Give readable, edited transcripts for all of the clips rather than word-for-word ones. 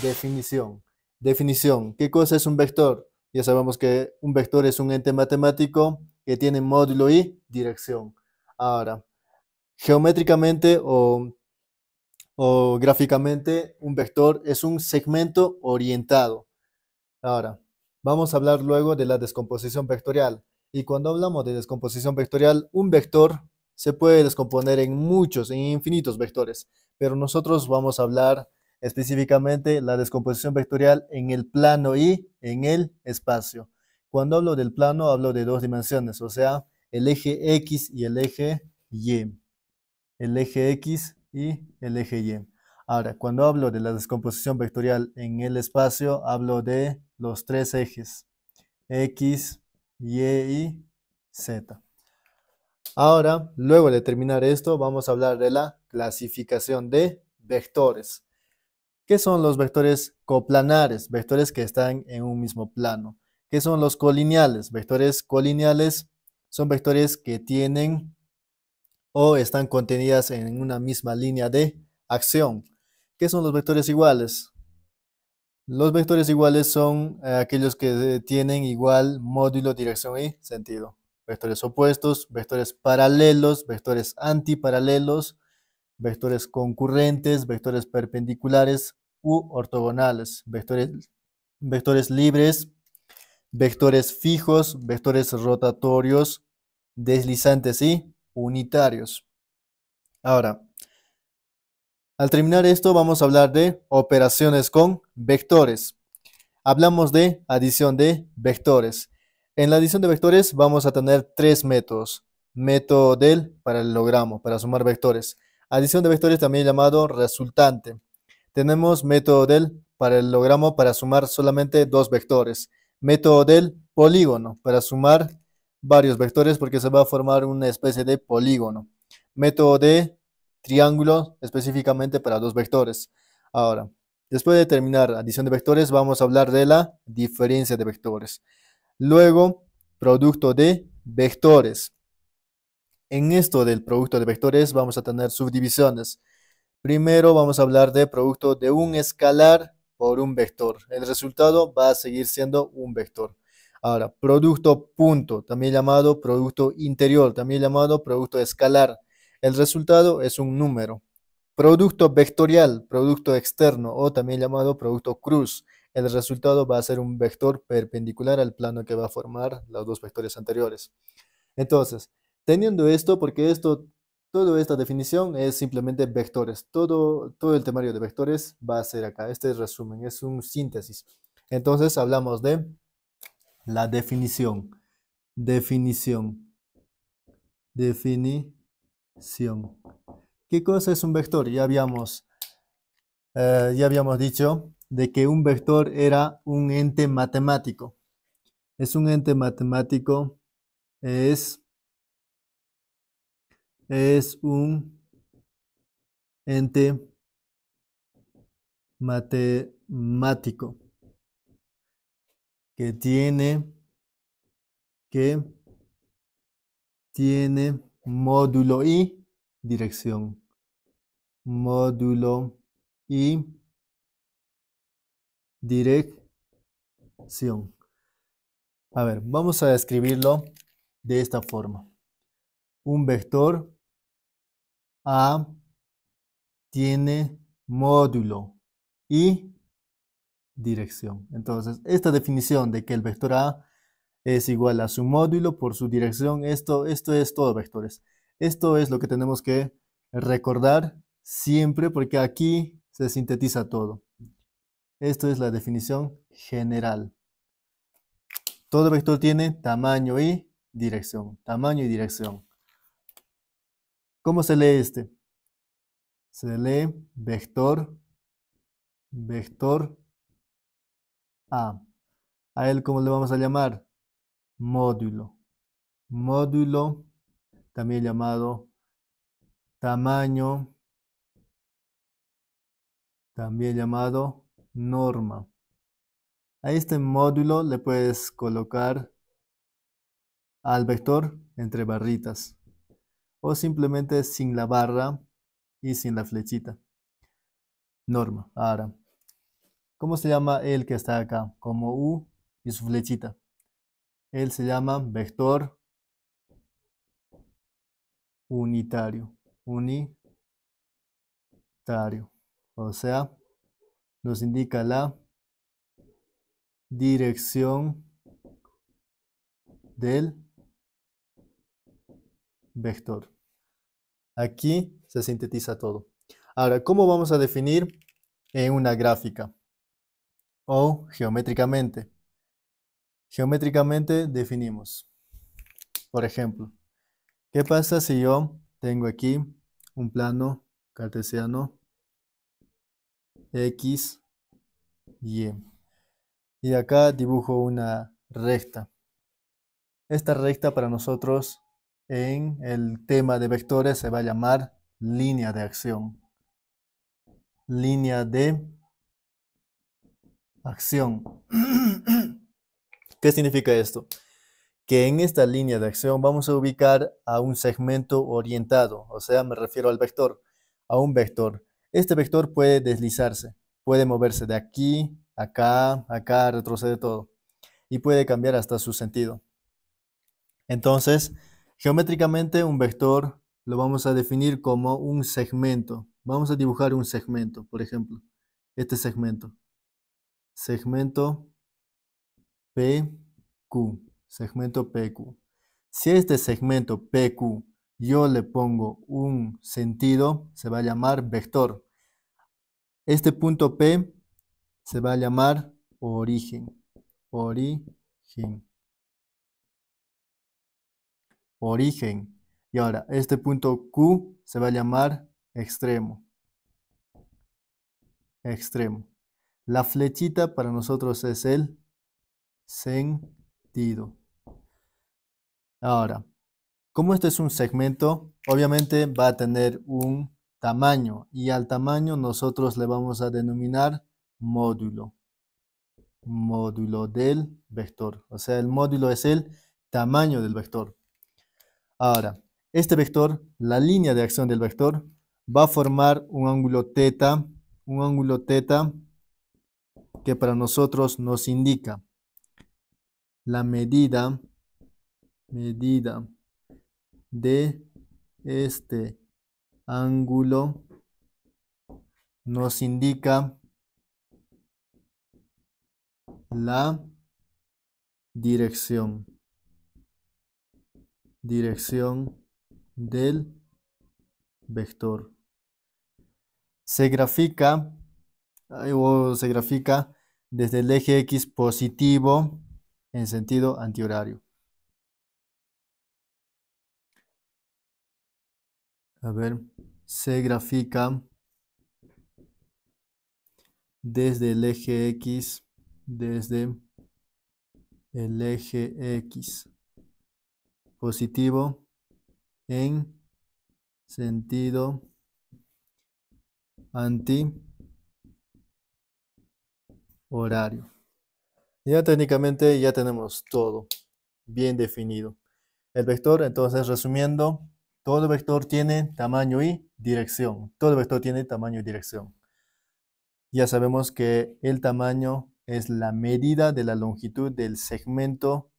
definición. Definición. ¿Qué cosa es un vector? Ya sabemos que un vector es un ente matemático que tiene módulo y dirección. Ahora, geométricamente o gráficamente, un vector es un segmento orientado. Ahora, vamos a hablar luego de la descomposición vectorial. Y cuando hablamos de descomposición vectorial, un vector se puede descomponer en muchos, en infinitos vectores, pero nosotros vamos a hablar específicamente la descomposición vectorial en el plano y en el espacio. Cuando hablo del plano, hablo de dos dimensiones, o sea, el eje X y el eje Y. El eje X y el eje Y. Ahora, cuando hablo de la descomposición vectorial en el espacio, hablo de los tres ejes, X, Y Z. Ahora, luego de terminar esto, vamos a hablar de la clasificación de vectores. ¿Qué son los vectores coplanares? Vectores que están en un mismo plano. ¿Qué son los colineales? Vectores colineales son vectores que tienen o están contenidas en una misma línea de acción. ¿Qué son los vectores iguales? Los vectores iguales son aquellos que tienen igual módulo, dirección y sentido. Vectores opuestos, vectores paralelos, vectores antiparalelos, vectores concurrentes, vectores perpendiculares u ortogonales, vectores libres, vectores fijos, vectores rotatorios, deslizantes y unitarios. Ahora, al terminar esto, vamos a hablar de operaciones con vectores. Hablamos de adición de vectores. En la adición de vectores vamos a tener tres métodos. Método del paralelogramo para sumar vectores. Adición de vectores también llamado resultante. Tenemos método del paralelogramo para sumar solamente dos vectores. Método del polígono para sumar varios vectores porque se va a formar una especie de polígono. Método de triángulo específicamente para dos vectores. Ahora, después de terminar adición de vectores, vamos a hablar de la diferencia de vectores. Luego, producto de vectores. En esto del producto de vectores vamos a tener subdivisiones. Primero vamos a hablar de producto de un escalar por un vector. El resultado va a seguir siendo un vector. Ahora, producto punto, también llamado producto interior, también llamado producto escalar. El resultado es un número. Producto vectorial, producto externo o también llamado producto cruz. El resultado va a ser un vector perpendicular al plano que va a formar los dos vectores anteriores. Entonces, teniendo esto, porque toda esta definición es simplemente vectores. Todo el temario de vectores va a ser acá. Este es resumen, es un síntesis. Entonces, hablamos de la definición. Definición. Definición. ¿Qué cosa es un vector? Ya habíamos dicho de que un vector era un ente matemático. Es un ente matemático, es un ente matemático que que tiene módulo y dirección. Módulo y dirección. A ver, vamos a escribirlo de esta forma. Un vector A tiene módulo y dirección. Entonces, esta definición de que el vector A es igual a su módulo por su dirección, esto es todo vectores. Esto es lo que tenemos que recordar siempre porque aquí se sintetiza todo. Esto es la definición general. Todo vector tiene tamaño y dirección. Tamaño y dirección. ¿Cómo se lee este? Se lee vector A. ¿A él cómo le vamos a llamar? Módulo. Módulo, también llamado tamaño, también llamado norma. A este módulo le puedes colocar al vector entre barritas o simplemente sin la barra y sin la flechita. Norma. Ahora, ¿Cómo se llama el que está acá? Como U y su flechita. Él se llama vector unitario. Unitario. O sea, nos indica la dirección del vector. Aquí se sintetiza todo. Ahora, ¿cómo vamos a definir en una gráfica o geométricamente? Geométricamente definimos, por ejemplo, ¿qué pasa si yo tengo aquí un plano cartesiano X, Y? Y acá dibujo una recta. Esta recta para nosotros en el tema de vectores se va a llamar línea de acción. Línea de acción. ¿Qué significa esto? Que en esta línea de acción vamos a ubicar a un segmento orientado, o sea, me refiero al vector, a un vector. Este vector puede deslizarse, puede moverse de aquí, acá, acá, retrocede todo y puede cambiar hasta su sentido. Entonces, geométricamente un vector lo vamos a definir como un segmento. Vamos a dibujar un segmento, por ejemplo, este segmento. Segmento PQ, segmento PQ. Si a este segmento PQ yo le pongo un sentido, se va a llamar vector. Este punto P se va a llamar origen. Origen. Origen. Y ahora, este punto Q se va a llamar extremo. Extremo. La flechita para nosotros es el sentido. Ahora, como este es un segmento, obviamente va a tener un tamaño y al tamaño nosotros le vamos a denominar módulo. Módulo del vector. O sea, el módulo es el tamaño del vector. Ahora, este vector, la línea de acción del vector, va a formar un ángulo teta que para nosotros nos indica la medida de este ángulo nos indica la dirección del vector. Se grafica desde el eje X positivo en sentido antihorario. A ver, se grafica desde el eje X, positivo en sentido antihorario. Ya técnicamente ya tenemos todo bien definido. El vector, entonces resumiendo, todo vector tiene tamaño y dirección. Todo vector tiene tamaño y dirección. Ya sabemos que el tamaño es la medida de la longitud del segmento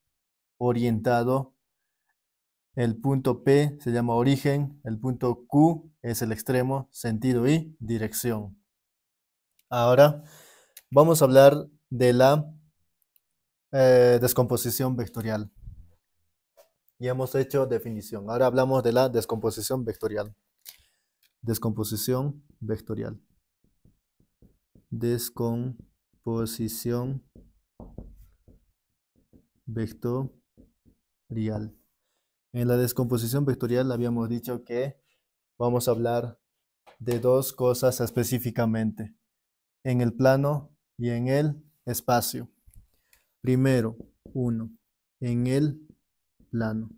orientado. El punto P se llama origen, el punto Q es el extremo, sentido y dirección. Ahora vamos a hablar de la descomposición vectorial. Ya hemos hecho definición. Ahora hablamos de la descomposición vectorial. Descomposición vectorial. Descomposición vectorial. En la descomposición vectorial habíamos dicho que vamos a hablar de dos cosas específicamente, en el plano y en el espacio. Primero, uno, en el plano,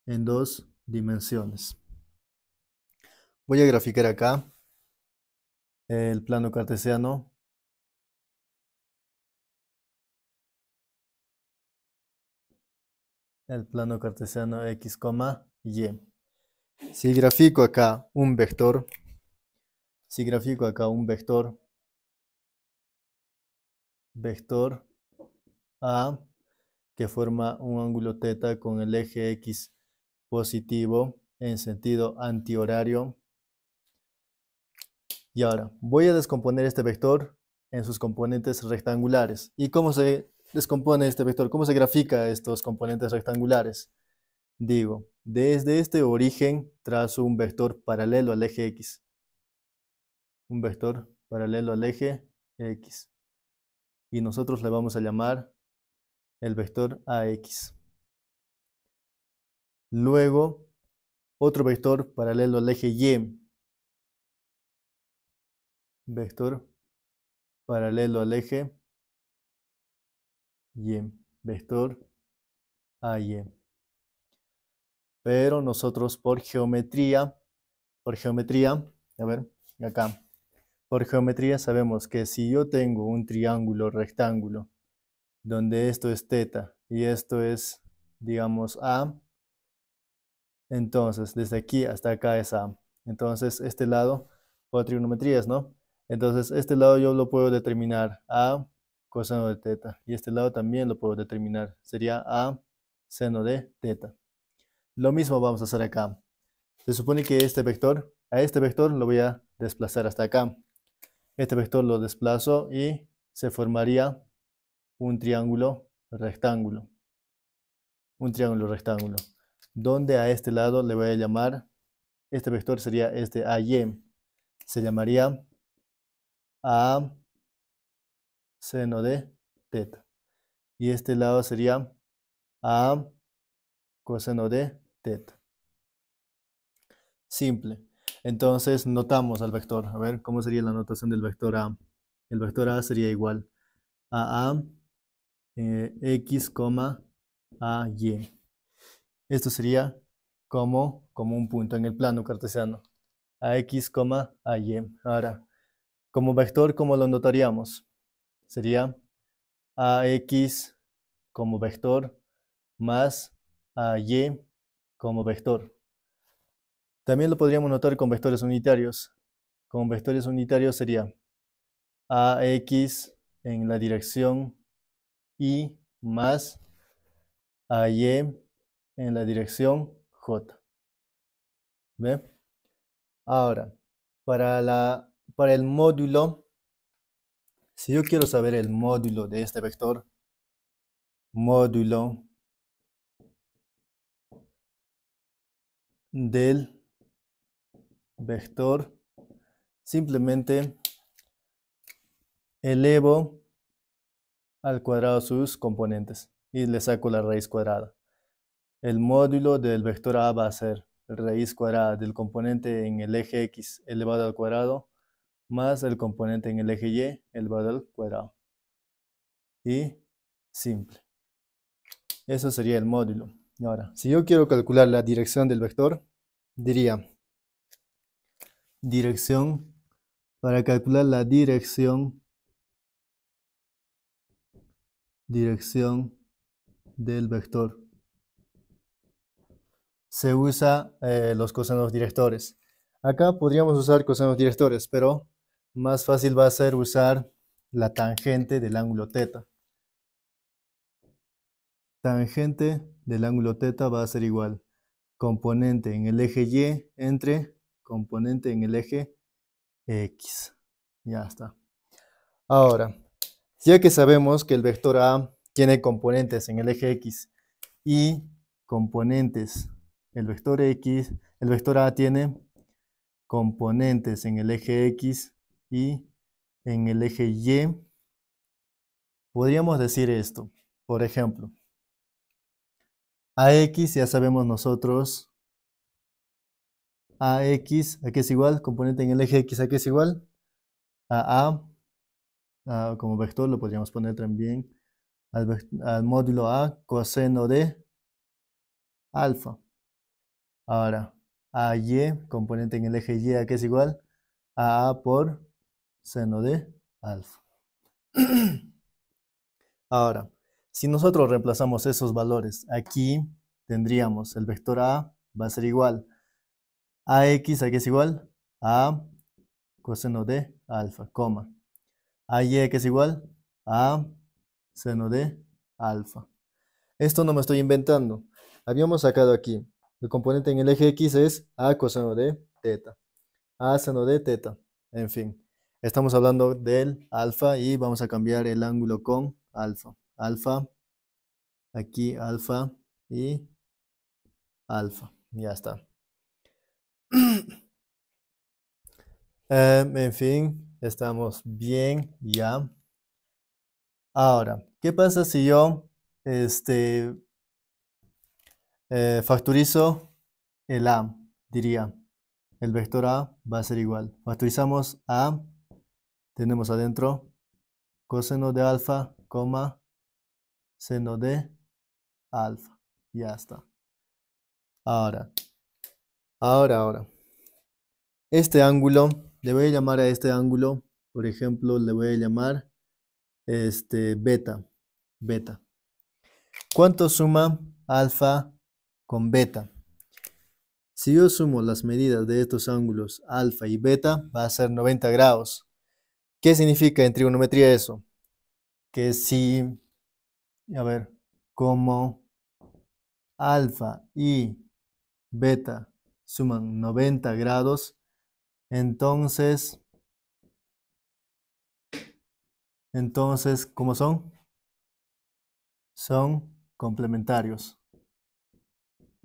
en dos dimensiones. Voy a graficar acá el plano cartesiano. El plano cartesiano X, Y. Si grafico acá un vector, vector A que forma un ángulo θ con el eje X positivo en sentido antihorario. Y ahora voy a descomponer este vector en sus componentes rectangulares. ¿Y cómo se descompone este vector? ¿Cómo se grafica estos componentes rectangulares? Digo, desde este origen trazo un vector paralelo al eje X. Un vector paralelo al eje X. Y nosotros le vamos a llamar el vector AX. Luego, otro vector paralelo al eje Y. Vector paralelo al eje Y. Vector AY. Pero nosotros por geometría, a ver, acá, por geometría sabemos que si yo tengo un triángulo rectángulo, donde esto es θ y esto es, digamos, A, entonces desde aquí hasta acá es A. Entonces este lado, por trigonometrías, ¿no? Entonces este lado yo lo puedo determinar A coseno de θ y este lado también lo puedo determinar. Sería A seno de θ. Lo mismo vamos a hacer acá. Se supone que a este vector lo voy a desplazar hasta acá. Este vector lo desplazo y se formaría un triángulo rectángulo. Un triángulo rectángulo. Donde a este lado le voy a llamar, este vector sería este AY. Se llamaría A seno de θ. Y este lado sería A coseno de θ. Simple. Entonces notamos al vector. A ver, ¿cómo sería la notación del vector A? El vector A sería igual a X, a Y. Esto sería como un punto en el plano cartesiano. A X, a Y. Ahora, como vector, ¿cómo lo notaríamos? Sería AX como vector más AY como vector. También lo podríamos notar con vectores unitarios. Con vectores unitarios sería AX en la dirección Y más AY en la dirección J. ¿Ve? Ahora, para el módulo, si yo quiero saber el módulo de este vector, módulo del vector, simplemente elevo al cuadrado sus componentes y le saco la raíz cuadrada. El módulo del vector A va a ser raíz cuadrada del componente en el eje X elevado al cuadrado más el componente en el eje Y elevado al cuadrado. Y simple. Eso sería el módulo. Y ahora, si yo quiero calcular la dirección del vector, diría dirección, para calcular la dirección del vector, se usa los cosenos directores. Acá podríamos usar cosenos directores, pero más fácil va a ser usar la tangente del ángulo θ. Tangente del ángulo θ va a ser igual componente en el eje Y entre componente en el eje X. Ya está. Ahora, ya que sabemos que el vector A tiene componentes en el eje X y componentes, el vector A tiene componentes en el eje X y en el eje Y, podríamos decir esto. Por ejemplo, AX ya sabemos nosotros, AX, ¿a qué es igual? Componente en el eje X, ¿a qué es igual? A como vector lo podríamos poner también al módulo A coseno de alfa. Ahora, AY, componente en el eje Y, ¿a qué es igual? A por seno de alfa. Ahora, si nosotros reemplazamos esos valores aquí, tendríamos el vector A va a ser igual a AX, ¿a qué es igual? A coseno de alfa, coma. AY, ¿a qué es igual? a seno de alfa. Esto no me estoy inventando. Habíamos sacado aquí. El componente en el eje X es a coseno de teta. A seno de teta. En fin. Estamos hablando del alfa y vamos a cambiar el ángulo con alfa. Alfa. Aquí alfa y alfa. Ya está. En fin, estamos bien ya. Ahora, ¿qué pasa si yo factorizo el A? Diría, el vector A va a ser igual. Factorizamos A, tenemos adentro coseno de alfa, coma, seno de alfa. Ya está. Ahora, ahora. Este ángulo, le voy a llamar a este ángulo, por ejemplo, le voy a llamar beta. Beta. ¿Cuánto suma alfa con beta? Si yo sumo las medidas de estos ángulos alfa y beta, va a ser 90 grados. ¿Qué significa en trigonometría eso? Que si, a ver, como alfa y beta suman 90 grados, entonces, ¿cómo son? Son complementarios.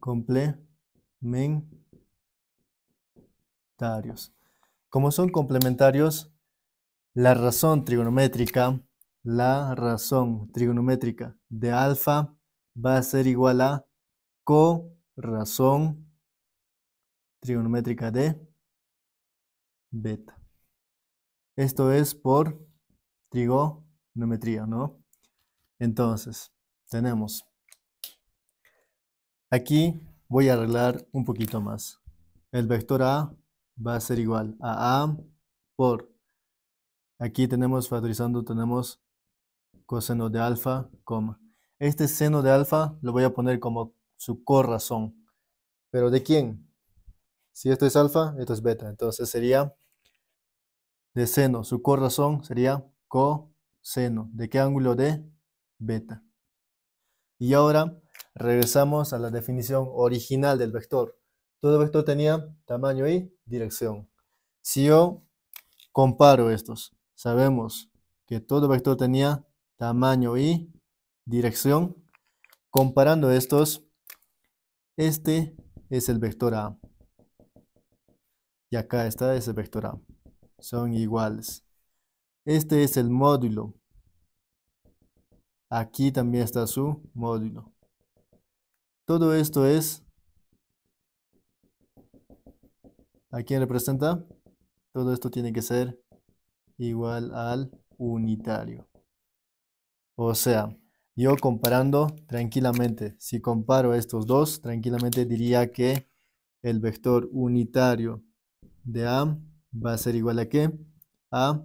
Complementarios. Como son complementarios, la razón trigonométrica de alfa va a ser igual a corazón trigonométrica de beta. Esto es por trigonometría, ¿no? Entonces, tenemos, aquí voy a arreglar un poquito más. El vector A va a ser igual a A por, aquí tenemos, factorizando, tenemos coseno de alfa, coma. Este seno de alfa lo voy a poner como su corrazón. ¿Pero de quién? Si esto es alfa, esto es beta. Entonces sería de seno, su corrazón sería coseno. ¿De qué ángulo? De beta. Y ahora regresamos a la definición original del vector. Todo vector tenía tamaño y dirección. Si yo comparo estos, sabemos que todo vector tenía tamaño y dirección. Comparando estos, este es el vector A. Y acá está ese vector A. Son iguales. Este es el módulo. Aquí también está su módulo. Todo esto es, ¿a quién representa? Todo esto tiene que ser igual al unitario. O sea, yo comparando tranquilamente, si comparo estos dos, tranquilamente diría que el vector unitario de A va a ser igual a ¿qué? A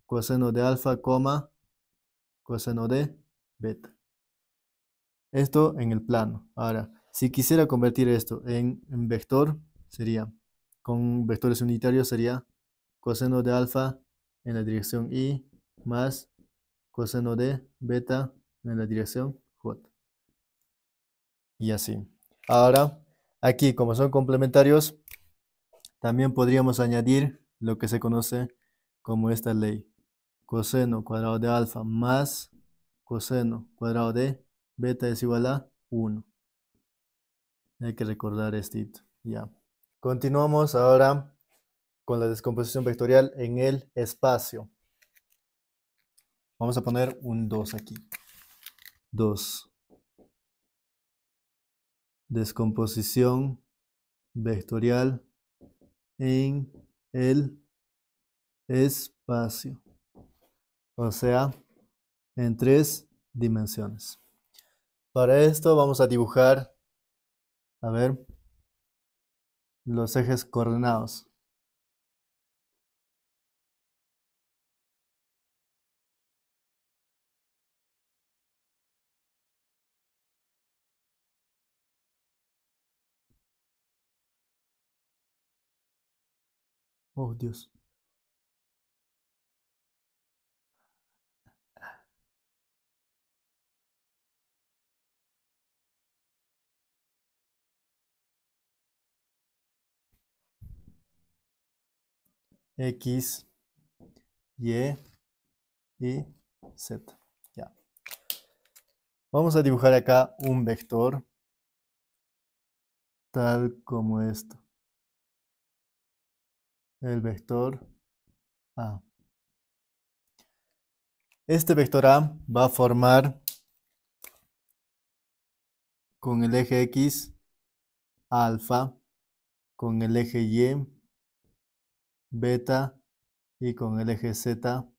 coseno de alfa, coma, coseno de beta. Esto en el plano. Ahora, si quisiera convertir esto en vector, sería, con vectores unitarios sería coseno de alfa en la dirección y más coseno de beta en la dirección j. Y así. Ahora, aquí como son complementarios, también podríamos añadir lo que se conoce como esta ley. Coseno cuadrado de alfa más coseno cuadrado de beta es igual a 1. Hay que recordar esto. Ya. Continuamos ahora con la descomposición vectorial en el espacio. Vamos a poner un 2 aquí. 2. Descomposición vectorial en el espacio. O sea, en 3 dimensiones. Para esto vamos a dibujar, a ver, los ejes coordenados. Oh, Dios. X, Y y Z. Ya. Vamos a dibujar acá un vector tal como esto. El vector A. Este vector A va a formar con el eje X alfa, con el eje Y beta y con el eje Z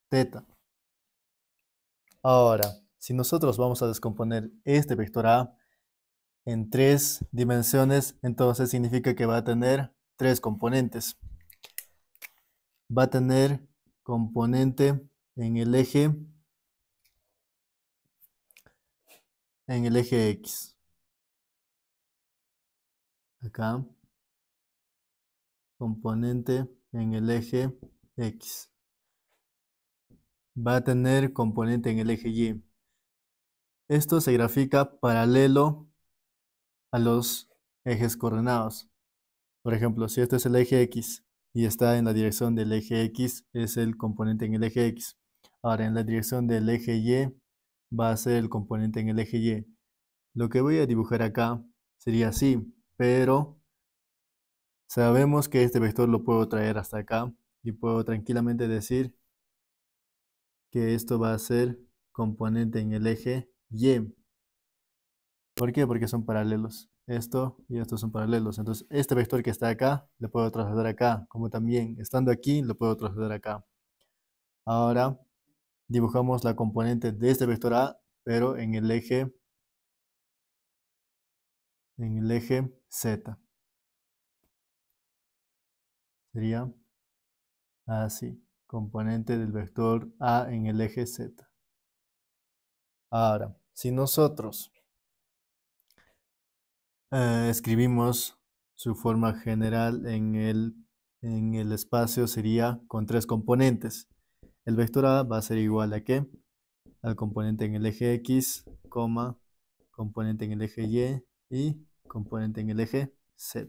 teta. Ahora, si nosotros vamos a descomponer este vector A en 3 dimensiones, entonces significa que va a tener 3 componentes. Va a tener componente en el eje X. Acá, componente en el eje X. Va a tener componente en el eje Y. Esto se grafica paralelo a los ejes coordenados. Por ejemplo, si este es el eje X y está en la dirección del eje X, es el componente en el eje X. Ahora, en la dirección del eje Y va a ser el componente en el eje Y. Lo que voy a dibujar acá sería así, pero sabemos que este vector lo puedo traer hasta acá y puedo tranquilamente decir que esto va a ser componente en el eje Y. ¿Por qué? Porque son paralelos. Esto y esto son paralelos. Entonces, este vector que está acá, lo puedo trasladar acá. Como también, estando aquí, lo puedo trasladar acá. Ahora, dibujamos la componente de este vector A, pero en el eje Z. Sería así. Componente del vector A en el eje Z. Ahora, si nosotros escribimos su forma general en el espacio, sería con 3 componentes. El vector A va a ser igual a ¿qué? Al componente en el eje X, componente en el eje Y y componente en el eje Z.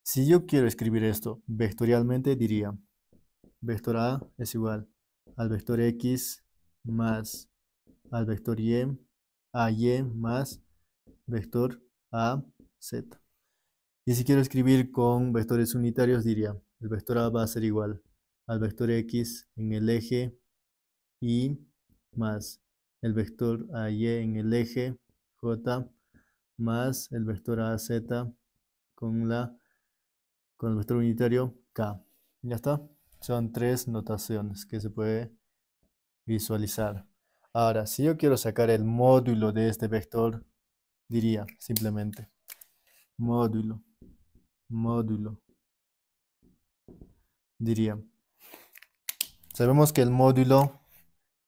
Si yo quiero escribir esto vectorialmente, diría vector A es igual al vector X más al vector Y, AY más vector AZ. Y si quiero escribir con vectores unitarios, diría el vector A va a ser igual al vector X en el eje Y más el vector AY en el eje J más el vector AZ con el vector unitario K. Ya está. Son 3 notaciones que se puede visualizar. Ahora, si yo quiero sacar el módulo de este vector, diría simplemente módulo, diría. Sabemos que el módulo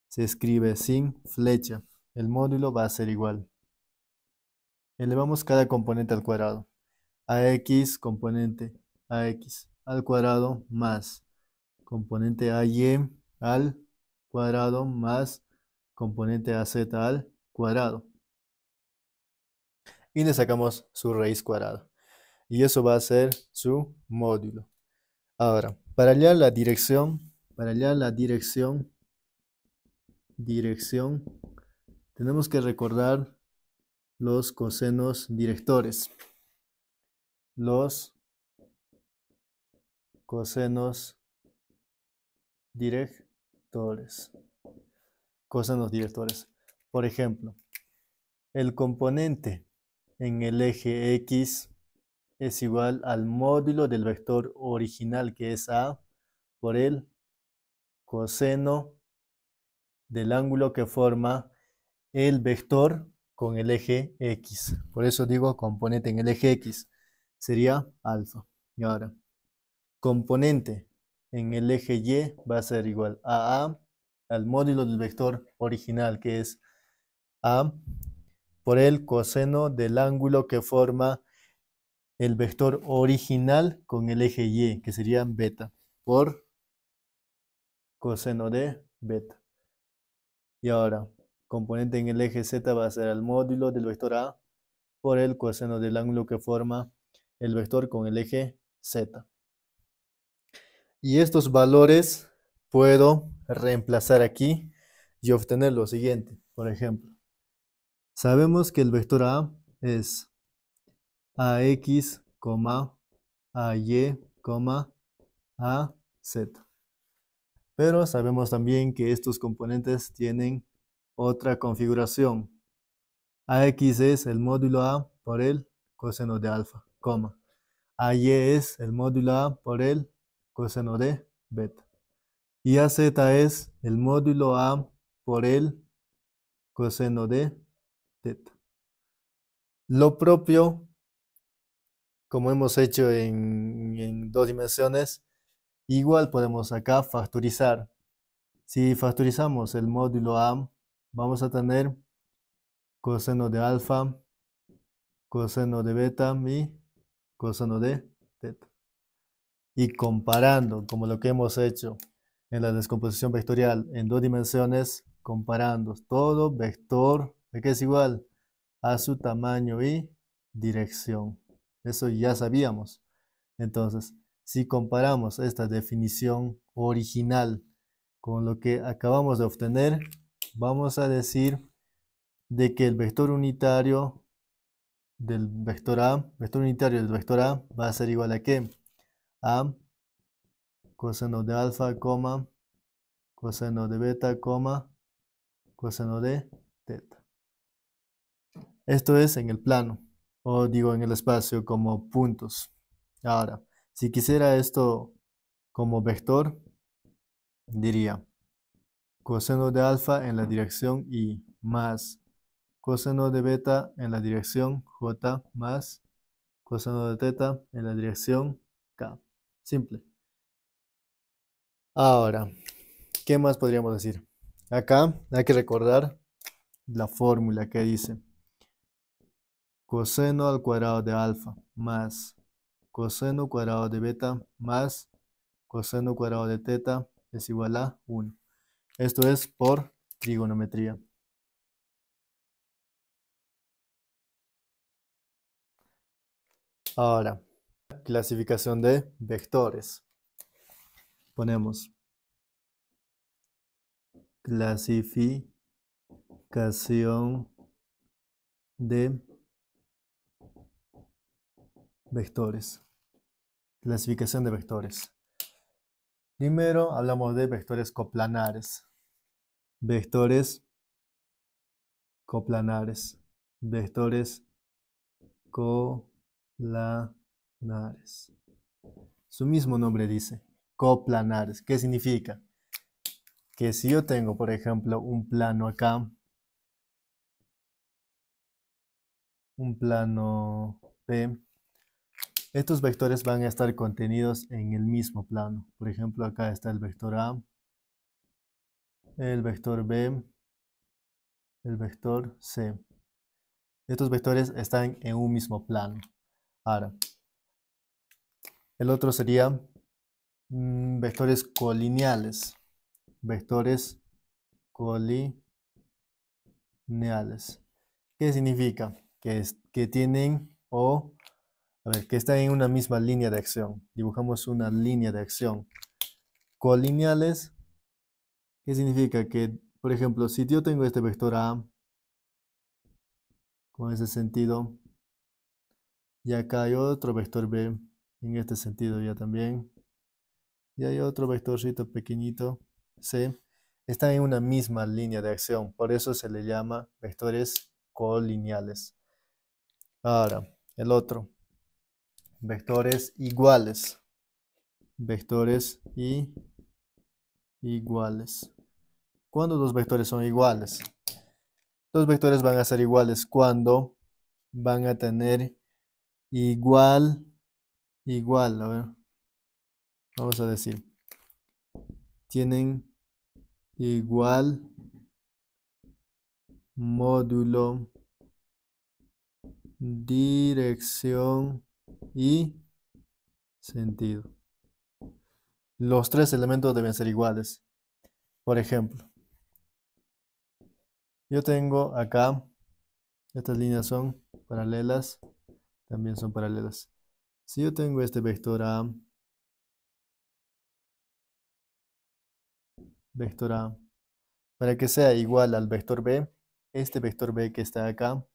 se escribe sin flecha. El módulo va a ser igual. Elevamos cada componente al cuadrado. AX componente AX al cuadrado más componente AY al cuadrado más componente AZ al cuadrado. Y le sacamos su raíz cuadrada. Y eso va a ser su módulo. Ahora, para hallar la dirección, tenemos que recordar los cosenos directores. Los cosenos directores. Cosenos directores. Por ejemplo, el componente en el eje X es igual al módulo del vector original, que es A, por el coseno del ángulo que forma el vector con el eje X. Por eso digo componente en el eje X. Sería alfa. Y ahora, componente en el eje Y va a ser igual a A al módulo del vector original, que es A, por el coseno del ángulo que forma el vector original con el eje Y, que sería beta, por coseno de beta. Y ahora, componente en el eje Z va a ser el módulo del vector A por el coseno del ángulo que forma el vector con el eje Z. Y estos valores puedo reemplazar aquí y obtener lo siguiente. Por ejemplo, sabemos que el vector A es AX, AY, AZ. Pero sabemos también que estos componentes tienen otra configuración. AX es el módulo A por el coseno de alfa, AY es el módulo A por el coseno de beta. Y AZ es el módulo A por el coseno de teta. Lo propio, como hemos hecho en dos dimensiones, igual podemos acá factorizar. Si factorizamos el módulo A, vamos a tener coseno de alfa, coseno de beta y coseno de teta. Y comparando, como lo que hemos hecho en la descomposición vectorial en dos dimensiones, comparando todo vector, que es igual a su tamaño y dirección. Eso ya sabíamos. Entonces, si comparamos esta definición original con lo que acabamos de obtener, vamos a decir de que el vector unitario del vector A, vector unitario del vector A va a ser igual a ¿qué? A coseno de alfa, coseno de beta, coseno de teta. Esto es en el plano, o digo en el espacio como puntos. Ahora, si quisiera esto como vector, diría coseno de alfa en la dirección Y más coseno de beta en la dirección J más coseno de teta en la dirección K. Simple. Ahora, ¿qué más podríamos decir? Acá hay que recordar la fórmula que dice coseno al cuadrado de alfa más coseno cuadrado de beta más coseno cuadrado de teta es igual a 1. Esto es por trigonometría. Ahora, clasificación de vectores. Ponemos clasificación de vectores. Clasificación de vectores. Primero hablamos de vectores coplanares. Vectores coplanares. Vectores coplanares. Su mismo nombre dice coplanares. ¿Qué significa? Que si yo tengo, por ejemplo, un plano acá, un plano P, estos vectores van a estar contenidos en el mismo plano. Por ejemplo, acá está el vector A, el vector B, el vector C. Estos vectores están en un mismo plano. Ahora, el otro sería vectores colineales. Vectores colineales. ¿Qué significa? Que tienen que están en una misma línea de acción. Dibujamos una línea de acción. Colineales, ¿qué significa? Que, por ejemplo, si yo tengo este vector A con ese sentido, y acá hay otro vector B en este sentido ya también, y hay otro vectorcito pequeñito C, están en una misma línea de acción, por eso se le llama vectores colineales. Ahora, el otro, vectores iguales. Vectores iguales. ¿Cuándo dos vectores son iguales? Dos vectores van a ser iguales cuando van a tener igual, a ver, vamos a decir, tienen igual módulo, dirección y sentido. Los tres elementos deben ser iguales. Por ejemplo, yo tengo acá, estas líneas son paralelas, también son paralelas. Si yo tengo este vector A vector A. Para que sea igual al vector B, este vector B que está acá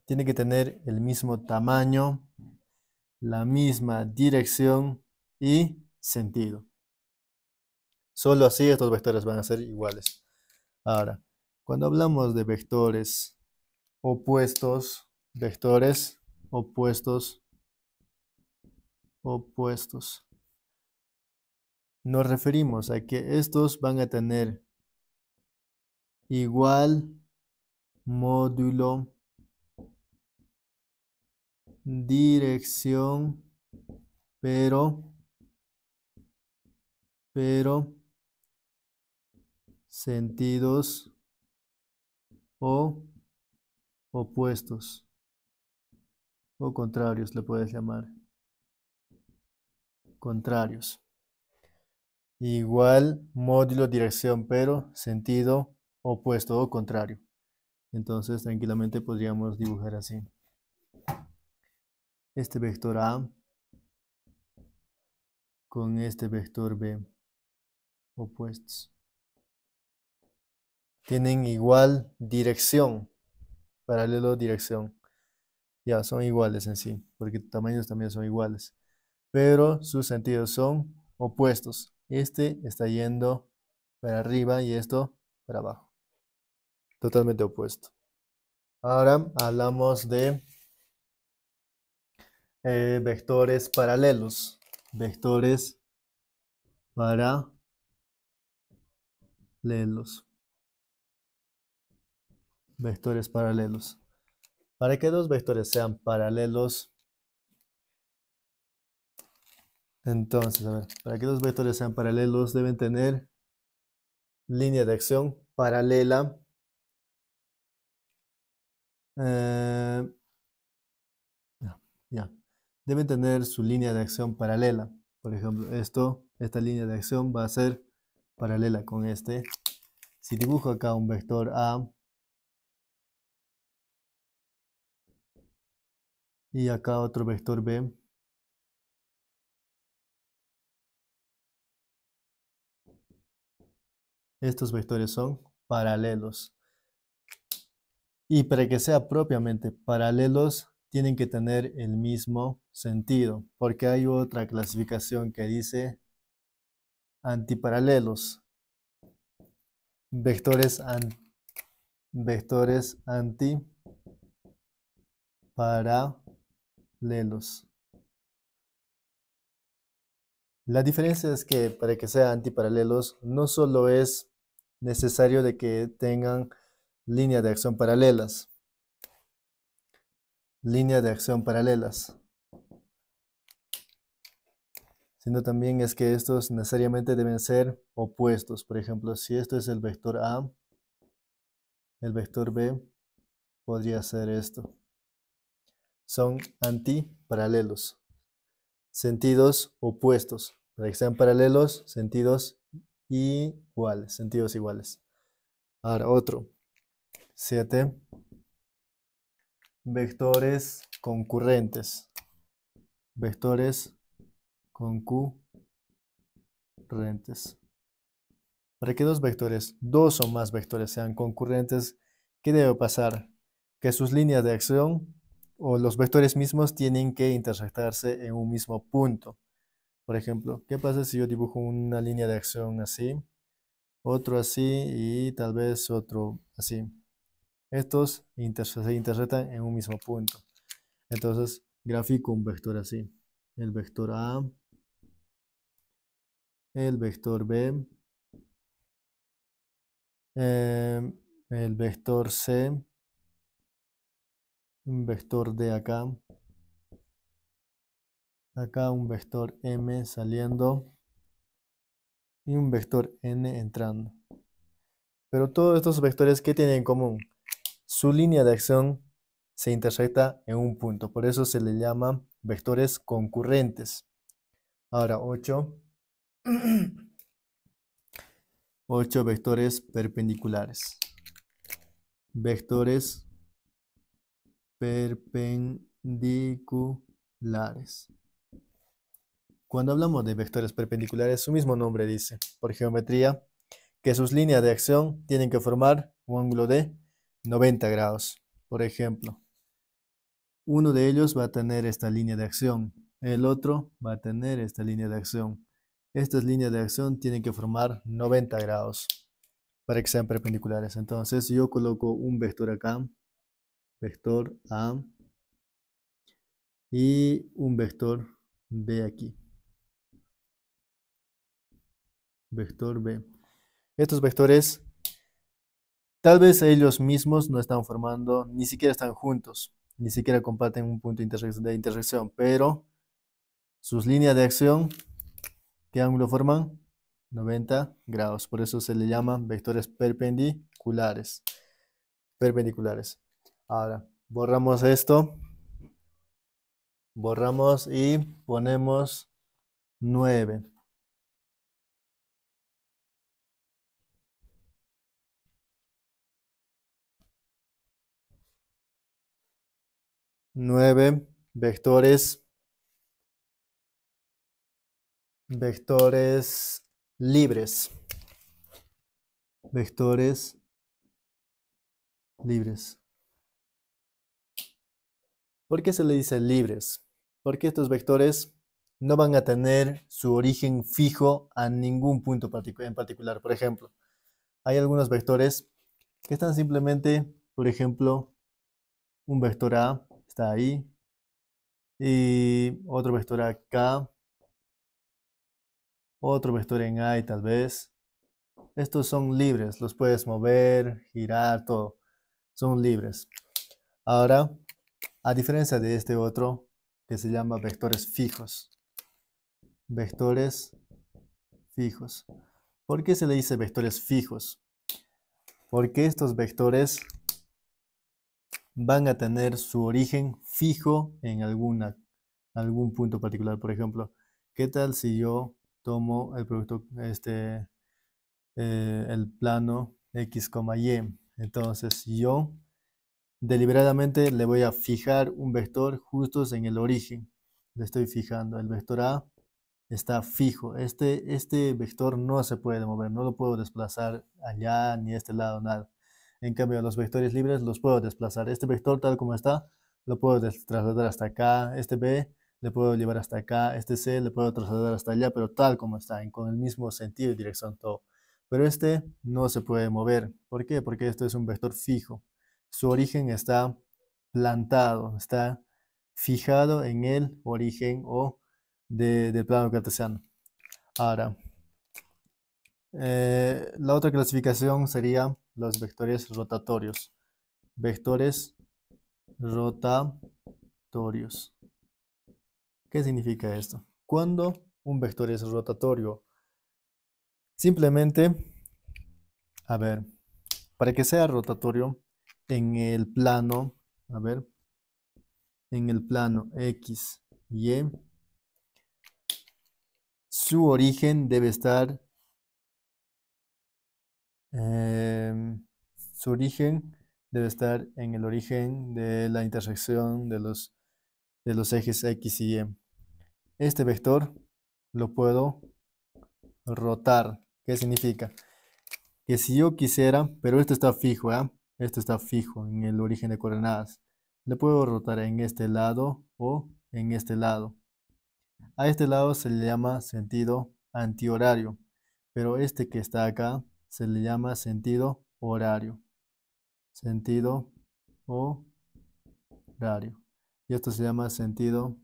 tiene que tener el mismo tamaño, la misma dirección y sentido. Solo así estos vectores van a ser iguales. Ahora, cuando hablamos de vectores opuestos, opuestos, nos referimos a que estos van a tener igual módulo, dirección, pero sentidos o opuestos o contrarios, le puedes llamar. Contrarios. Igual módulo dirección, pero sentido opuesto o contrario. Entonces, tranquilamente podríamos dibujar así. Este vector A con este vector B opuestos. Tienen igual dirección, paralelo dirección. Ya, son iguales en sí, porque tamaños también son iguales. Pero sus sentidos son opuestos. Este está yendo para arriba y esto para abajo. Totalmente opuesto. Ahora hablamos de vectores paralelos. Vectores paralelos. Vectores paralelos. Para que dos vectores sean paralelos, entonces, a ver, para que dos vectores sean paralelos deben tener línea de acción paralela. Ya. Deben tener su línea de acción paralela. Por ejemplo, esta línea de acción va a ser paralela con este. Si dibujo acá un vector A y acá otro vector B, estos vectores son paralelos. Y para que sea propiamente paralelos, tienen que tener el mismo sentido, porque hay otra clasificación que dice antiparalelos, vectores antiparalelos. La diferencia es que para que sean antiparalelos no solo es necesario de que tengan línea de acción paralelas, sino también es que estos necesariamente deben ser opuestos. Por ejemplo, si esto es el vector A, el vector B podría ser esto. Son antiparalelos, sentidos opuestos. Para que sean paralelos, sentidos iguales. Ahora otro. 7. Vectores concurrentes. Vectores concurrentes. Para que dos o más vectores sean concurrentes, ¿qué debe pasar? Que sus líneas de acción o los vectores mismos tienen que intersectarse en un mismo punto. Por ejemplo, ¿qué pasa si yo dibujo una línea de acción así, otro así y tal vez otro así? Estos se intersectan en un mismo punto. Entonces, grafico un vector así. El vector A, el vector B, el vector C, un vector D acá, un vector M saliendo y un vector N entrando. Pero todos estos vectores, ¿qué tienen en común? Su línea de acción se intersecta en un punto, por eso se le llama vectores concurrentes. Ahora 8. 8 vectores perpendiculares. Vectores perpendiculares. Cuando hablamos de vectores perpendiculares, su mismo nombre dice, por geometría, que sus líneas de acción tienen que formar un ángulo de 90 grados. Por ejemplo, uno de ellos va a tener esta línea de acción, el otro va a tener esta línea de acción. Estas líneas de acción tienen que formar 90 grados para que sean perpendiculares. Entonces yo coloco un vector acá, vector A, y un vector B aquí, vector B. Estos vectores, tal vez ellos mismos no están formando, ni siquiera están juntos, ni siquiera comparten un punto de intersección, pero sus líneas de acción, ¿qué ángulo forman? 90 grados. Por eso se le llaman vectores perpendiculares. Perpendiculares. Ahora, borramos esto. Borramos y ponemos 9. 9 vectores, vectores libres. Vectores libres. ¿Por qué se le dice libres? Porque estos vectores no van a tener su origen fijo a ningún punto en particular. Por ejemplo, hay algunos vectores que están simplemente, por ejemplo, un vector A está ahí y otro vector acá, otro vector en A y tal vez. Estos son libres, los puedes mover, girar, todo. Son libres. Ahora, a diferencia de este otro que se llama vectores fijos. Vectores fijos. ¿Por qué se le dice vectores fijos? Porque estos vectores van a tener su origen fijo en algún punto particular. Por ejemplo, ¿qué tal si yo tomo el producto, el plano x, y? Entonces yo deliberadamente le voy a fijar un vector justo en el origen. Le estoy fijando el vector A, está fijo. Este vector no se puede mover, no lo puedo desplazar allá ni a este lado, nada. En cambio, los vectores libres los puedo desplazar. Este vector tal como está, lo puedo trasladar hasta acá. Este B le puedo llevar hasta acá. Este C le puedo trasladar hasta allá, pero tal como está, con el mismo sentido y dirección todo. Pero este no se puede mover. ¿Por qué? Porque esto es un vector fijo. Su origen está plantado, está fijado en el origen o del plano cartesiano. Ahora, la otra clasificación sería los vectores rotatorios. Vectores rotatorios. ¿Qué significa esto? Cuando un vector es rotatorio, simplemente, a ver, para que sea rotatorio, en el plano, a ver, en el plano X, Y, su origen debe estar, su origen debe estar en el origen de la intersección de los ejes X y Y. Este vector lo puedo rotar. ¿Qué significa? Que si yo quisiera, pero esto está fijo, ¿eh? Esto está fijo en el origen de coordenadas. Le puedo rotar en este lado o en este lado. A este lado se le llama sentido antihorario, pero este que está acá se le llama sentido horario. Sentido horario. Y esto se llama sentido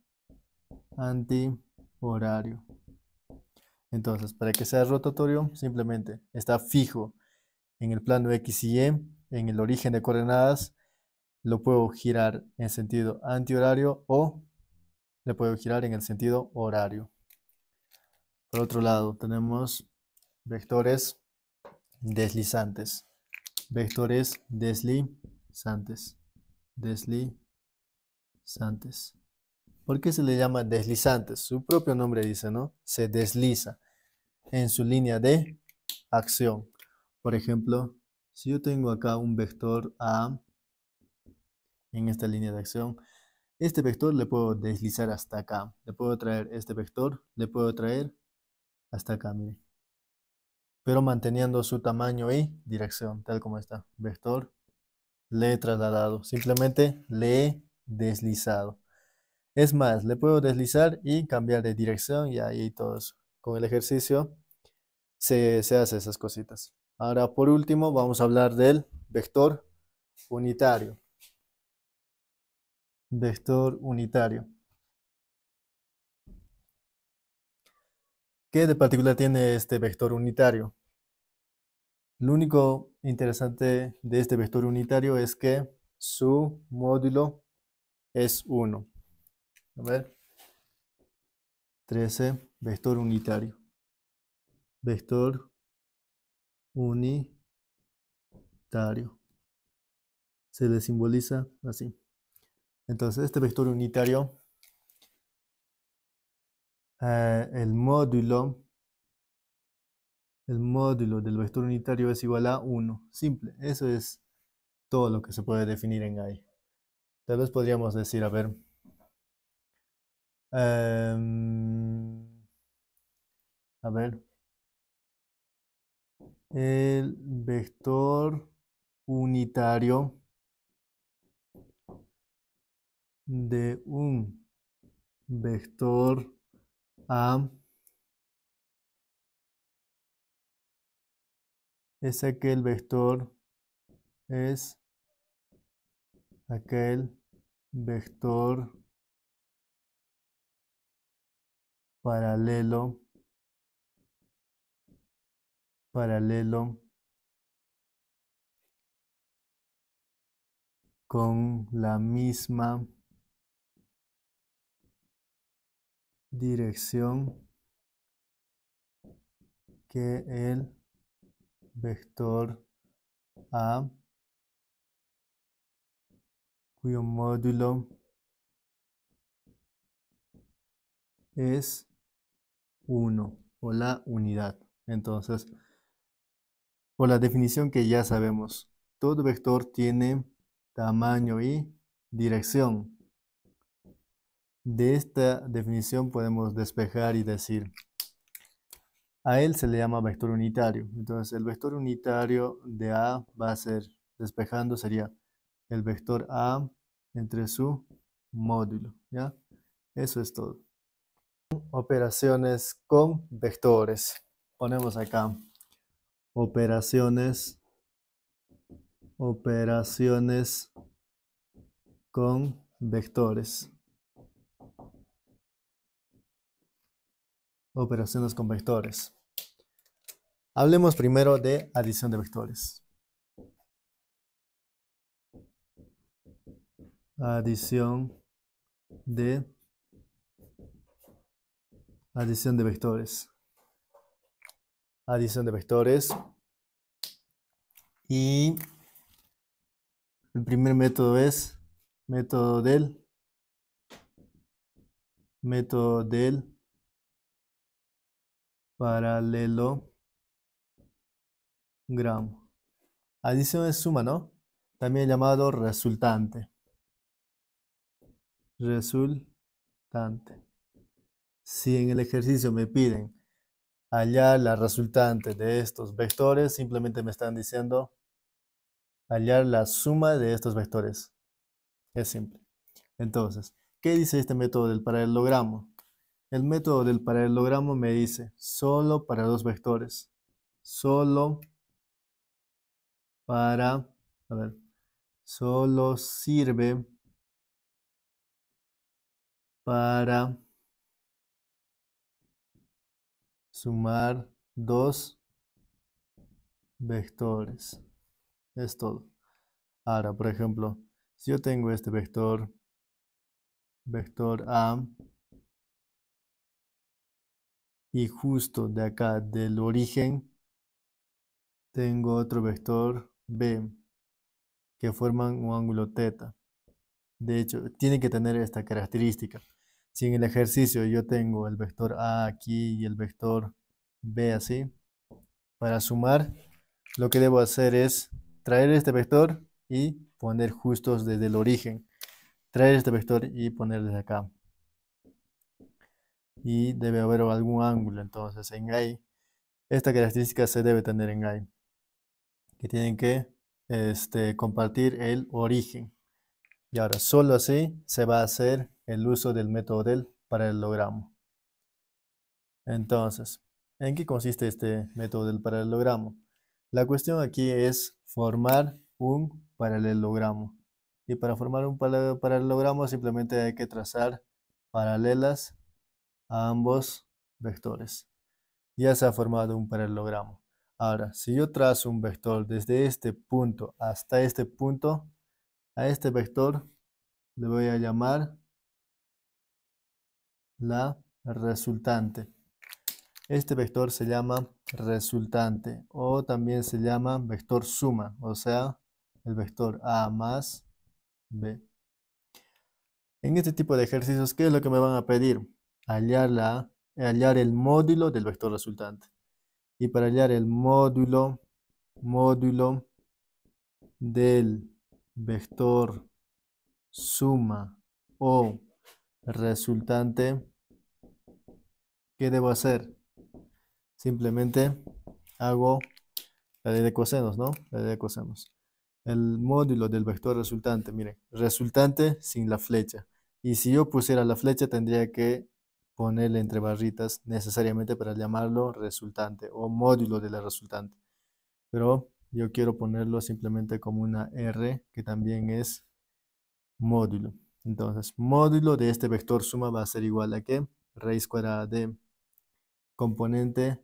antihorario. Entonces, para que sea rotatorio, simplemente está fijo en el plano X y Y, en el origen de coordenadas, lo puedo girar en sentido antihorario o le puedo girar en el sentido horario. Por otro lado, tenemos vectores deslizantes. Vectores deslizantes. Deslizantes. ¿Por qué se le llama deslizantes? Su propio nombre dice, ¿no? Se desliza en su línea de acción. Por ejemplo, si yo tengo acá un vector A en esta línea de acción, Este vector le puedo deslizar hasta acá. Le puedo traer este vector, le puedo traer hasta acá, miren. Pero manteniendo su tamaño y dirección, tal como está. Vector, le he trasladado. Simplemente le he deslizado. Es más, le puedo deslizar y cambiar de dirección y ahí todo eso. Con el ejercicio se hace esas cositas. Ahora, por último, vamos a hablar del vector unitario. Vector unitario. ¿Qué de particular tiene este vector unitario? Lo único interesante de este vector unitario es que su módulo es 1. A ver, 13, vector unitario. Vector unitario. Se le simboliza así. Entonces, este vector unitario, el módulo del vector unitario es igual a 1. Simple. Eso es todo lo que se puede definir en ahí. Tal vez podríamos decir, a ver, a ver, el vector unitario de un vector A es es aquel vector paralelo con la misma dirección que el vector A, cuyo módulo es 1 o la unidad. Entonces, por la definición que ya sabemos, todo vector tiene tamaño y dirección. De esta definición podemos despejar y decir, a él se le llama vector unitario. Entonces, el vector unitario de A va a ser, despejando, sería el vector A entre su módulo, ¿ya? Eso es todo. Operaciones con vectores. Ponemos acá operaciones con vectores. Operaciones con vectores. Hablemos primero de adición de vectores. Adición de vectores. Adición de vectores. Y el primer método es método del paralelogramo. Adición es suma, ¿no? También llamado resultante. Resultante. Si en el ejercicio me piden hallar la resultante de estos vectores, simplemente me están diciendo hallar la suma de estos vectores. Es simple. Entonces, ¿qué dice este método del paralelogramo? El método del paralelogramo me dice solo para dos vectores. Solo para, a ver, solo sirve para sumar dos vectores. Es todo. Ahora, por ejemplo, si yo tengo este vector A, y justo de acá del origen tengo otro vector B que forman un ángulo θ. De hecho, tiene que tener esta característica. Si en el ejercicio yo tengo el vector A aquí y el vector B así, para sumar, lo que debo hacer es traer este vector y poner justos desde el origen. traer este vector y poner desde acá. Y debe haber algún ángulo, entonces en Y, esta característica se debe tener en Y, que tienen que compartir el origen. Y ahora, solo así se va a hacer el uso del método del paralelogramo. Entonces, ¿en qué consiste este método del paralelogramo? La cuestión aquí es formar un paralelogramo. Y para formar un paralelogramo simplemente hay que trazar paralelas a ambos vectores. Ya se ha formado un paralelogramo. Ahora, si yo trazo un vector desde este punto hasta este punto, a este vector le voy a llamar la resultante. Este vector se llama resultante o también se llama vector suma, o sea, el vector A más B. En este tipo de ejercicios, ¿qué es lo que me van a pedir? Hallar el módulo del vector resultante. Y para hallar el módulo del vector suma o resultante, ¿qué debo hacer? Simplemente hago la ley de cosenos, ¿no? La ley de cosenos. El módulo del vector resultante, miren, resultante sin la flecha. Y si yo pusiera la flecha, tendría que ponerle entre barritas necesariamente para llamarlo resultante o módulo de la resultante. Pero yo quiero ponerlo simplemente como una R, que también es módulo. Entonces, módulo de este vector suma va a ser igual a ¿qué? Raíz cuadrada de componente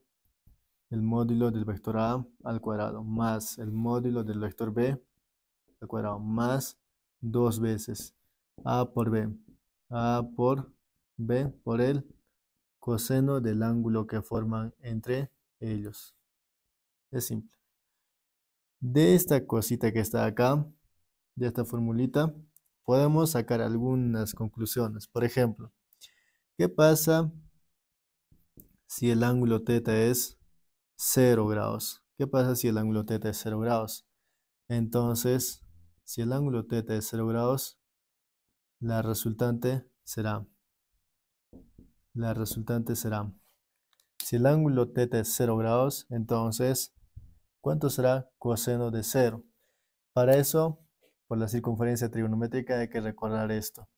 el módulo del vector A al cuadrado más el módulo del vector B al cuadrado más dos veces A por B. A por B por el coseno del ángulo que forman entre ellos. Es simple. De esta cosita que está acá, de esta formulita, podemos sacar algunas conclusiones. Por ejemplo, ¿qué pasa si el ángulo θ es 0 grados? ¿Qué pasa si el ángulo θ es 0 grados? Entonces, si el ángulo θ es 0 grados, la resultante será, si el ángulo θ es 0 grados, entonces, ¿cuánto será coseno de 0? Para eso, por la circunferencia trigonométrica hay que recordar esto.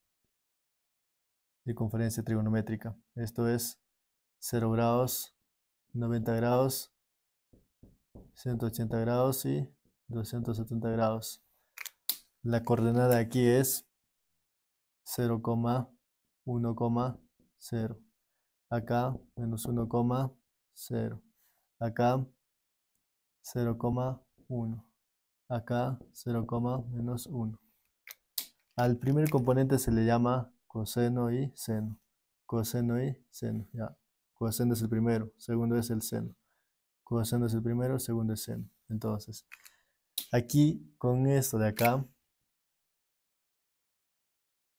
Circunferencia trigonométrica. Esto es 0 grados, 90 grados, 180 grados y 270 grados. La coordenada aquí es 0,1,0. Acá menos 1,0. Acá 0,1. Acá 0, menos 1. Al primer componente se le llama coseno y seno. Coseno y seno. Ya. Coseno es el primero, segundo es el seno. Coseno es el primero, segundo es seno. Entonces, aquí con esto de acá,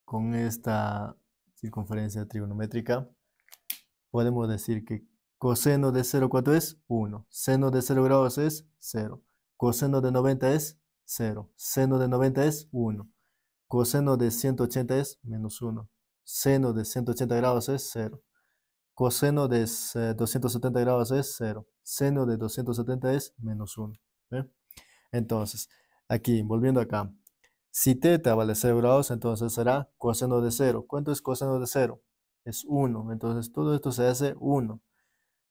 con esta circunferencia trigonométrica, podemos decir que coseno de 0, ¿cuánto es? 1. Seno de 0 grados es 0. Coseno de 90 es 0. Seno de 90 es 1. Coseno de 180 es menos 1. Seno de 180 grados es 0. Coseno de 270 grados es 0. Seno de 270 es menos 1. ¿Ve? Entonces, aquí, volviendo acá. Si θ vale 0 grados, entonces será coseno de 0. ¿Cuánto es coseno de 0? Es 1. Entonces, todo esto se hace 1.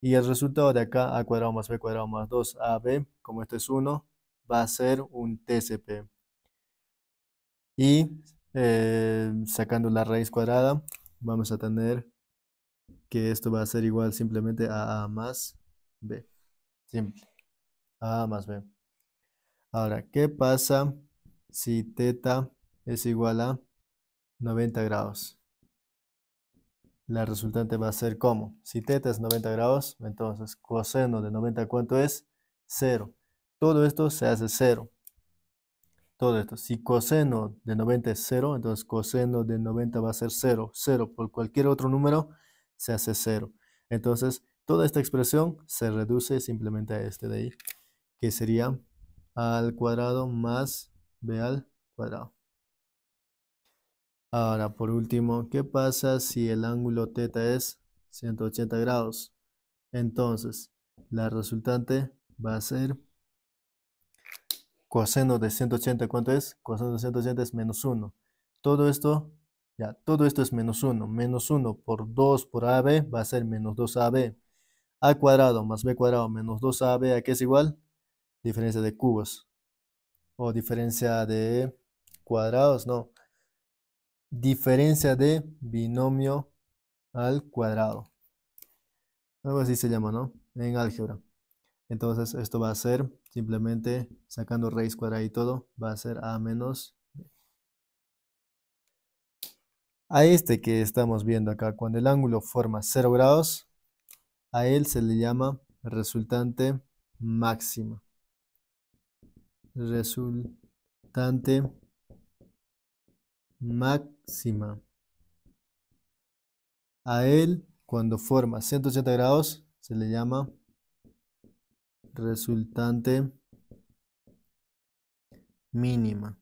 Y el resultado de acá, a cuadrado más b cuadrado más 2ab, como esto es 1, va a ser un TCP. Y sacando la raíz cuadrada, vamos a tener que esto va a ser igual simplemente a A más B. Simple. A más B. Ahora, ¿qué pasa si θ es igual a 90 grados? La resultante va a ser como, si θ es 90 grados, entonces coseno de 90, ¿cuánto es? 0. Todo esto se hace 0. Todo esto. Si coseno de 90 es 0, entonces coseno de 90 va a ser 0. 0 por cualquier otro número se hace 0. Entonces, toda esta expresión se reduce simplemente a este de ahí, que sería a al cuadrado más b al cuadrado. Ahora, por último, ¿qué pasa si el ángulo θ es 180 grados? Entonces, la resultante va a ser coseno de 180. ¿Cuánto es? Coseno de 180 es menos 1. Todo esto, ya, todo esto es menos 1. Menos 1 por 2 por AB va a ser menos 2AB. A cuadrado más B cuadrado menos 2AB, ¿a qué es igual? Diferencia de cubos. O diferencia de cuadrados, no. Diferencia de binomio al cuadrado. Algo así se llama, ¿no? En álgebra. Entonces esto va a ser, simplemente sacando raíz cuadrada y todo, va a ser A menos B. A este que estamos viendo acá, cuando el ángulo forma 0 grados, a él se le llama resultante máxima. Resultante máxima. A él, cuando forma 180 grados, se le llama resultante mínima.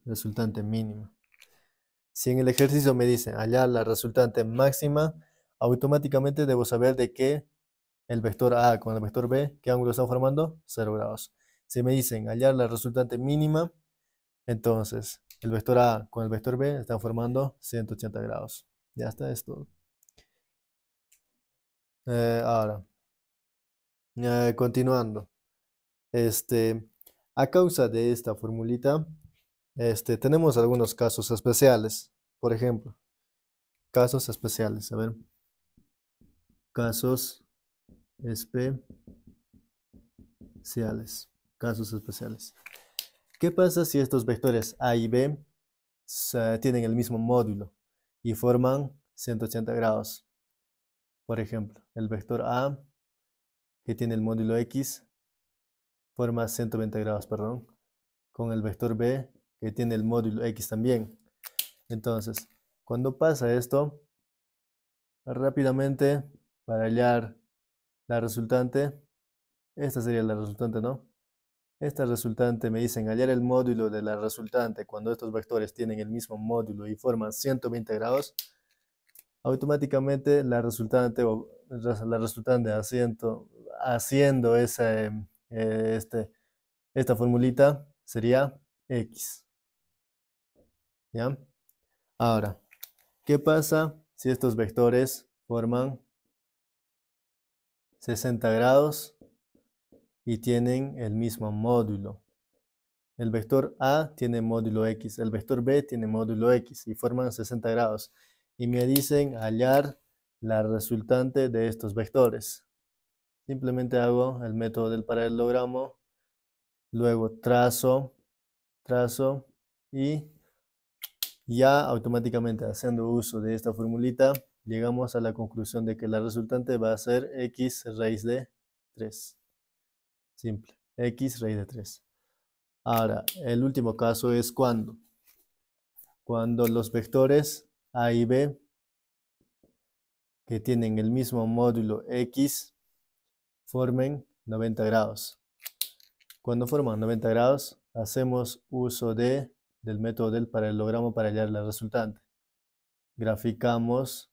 Resultante mínima. Si en el ejercicio me dicen hallar la resultante máxima, automáticamente debo saber de qué el vector A con el vector B, ¿qué ángulo están formando? 0 grados. Si me dicen hallar la resultante mínima, entonces el vector A con el vector B están formando 180 grados. Ya está, es todo. Ahora, continuando. A causa de esta formulita, tenemos algunos casos especiales. Por ejemplo, casos especiales. A ver. Casos especiales. Casos especiales. ¿Qué pasa si estos vectores A y B tienen el mismo módulo y forman 180 grados? Por ejemplo, el vector A, que tiene el módulo X, forma 120 grados, perdón, con el vector B, que tiene el módulo X también. Entonces, cuando pasa esto, rápidamente, para hallar la resultante, esta sería la resultante, ¿no? Esta resultante me dicen hallar el módulo de la resultante cuando estos vectores tienen el mismo módulo y forman 120 grados. Automáticamente la resultante haciendo esta formulita sería X. ¿Ya? Ahora, ¿qué pasa si estos vectores forman 60 grados y tienen el mismo módulo? El vector A tiene módulo X, el vector B tiene módulo X y forman 60 grados. Y me dicen hallar la resultante de estos vectores. Simplemente hago el método del paralelogramo, luego trazo y ya automáticamente haciendo uso de esta formulita llegamos a la conclusión de que la resultante va a ser X raíz de 3. Simple, X raíz de 3. Ahora, el último caso es cuando los vectores A y B, que tienen el mismo módulo X, formen 90 grados. Cuando forman 90 grados, hacemos uso del método del paralelogramo para hallar la resultante. Graficamos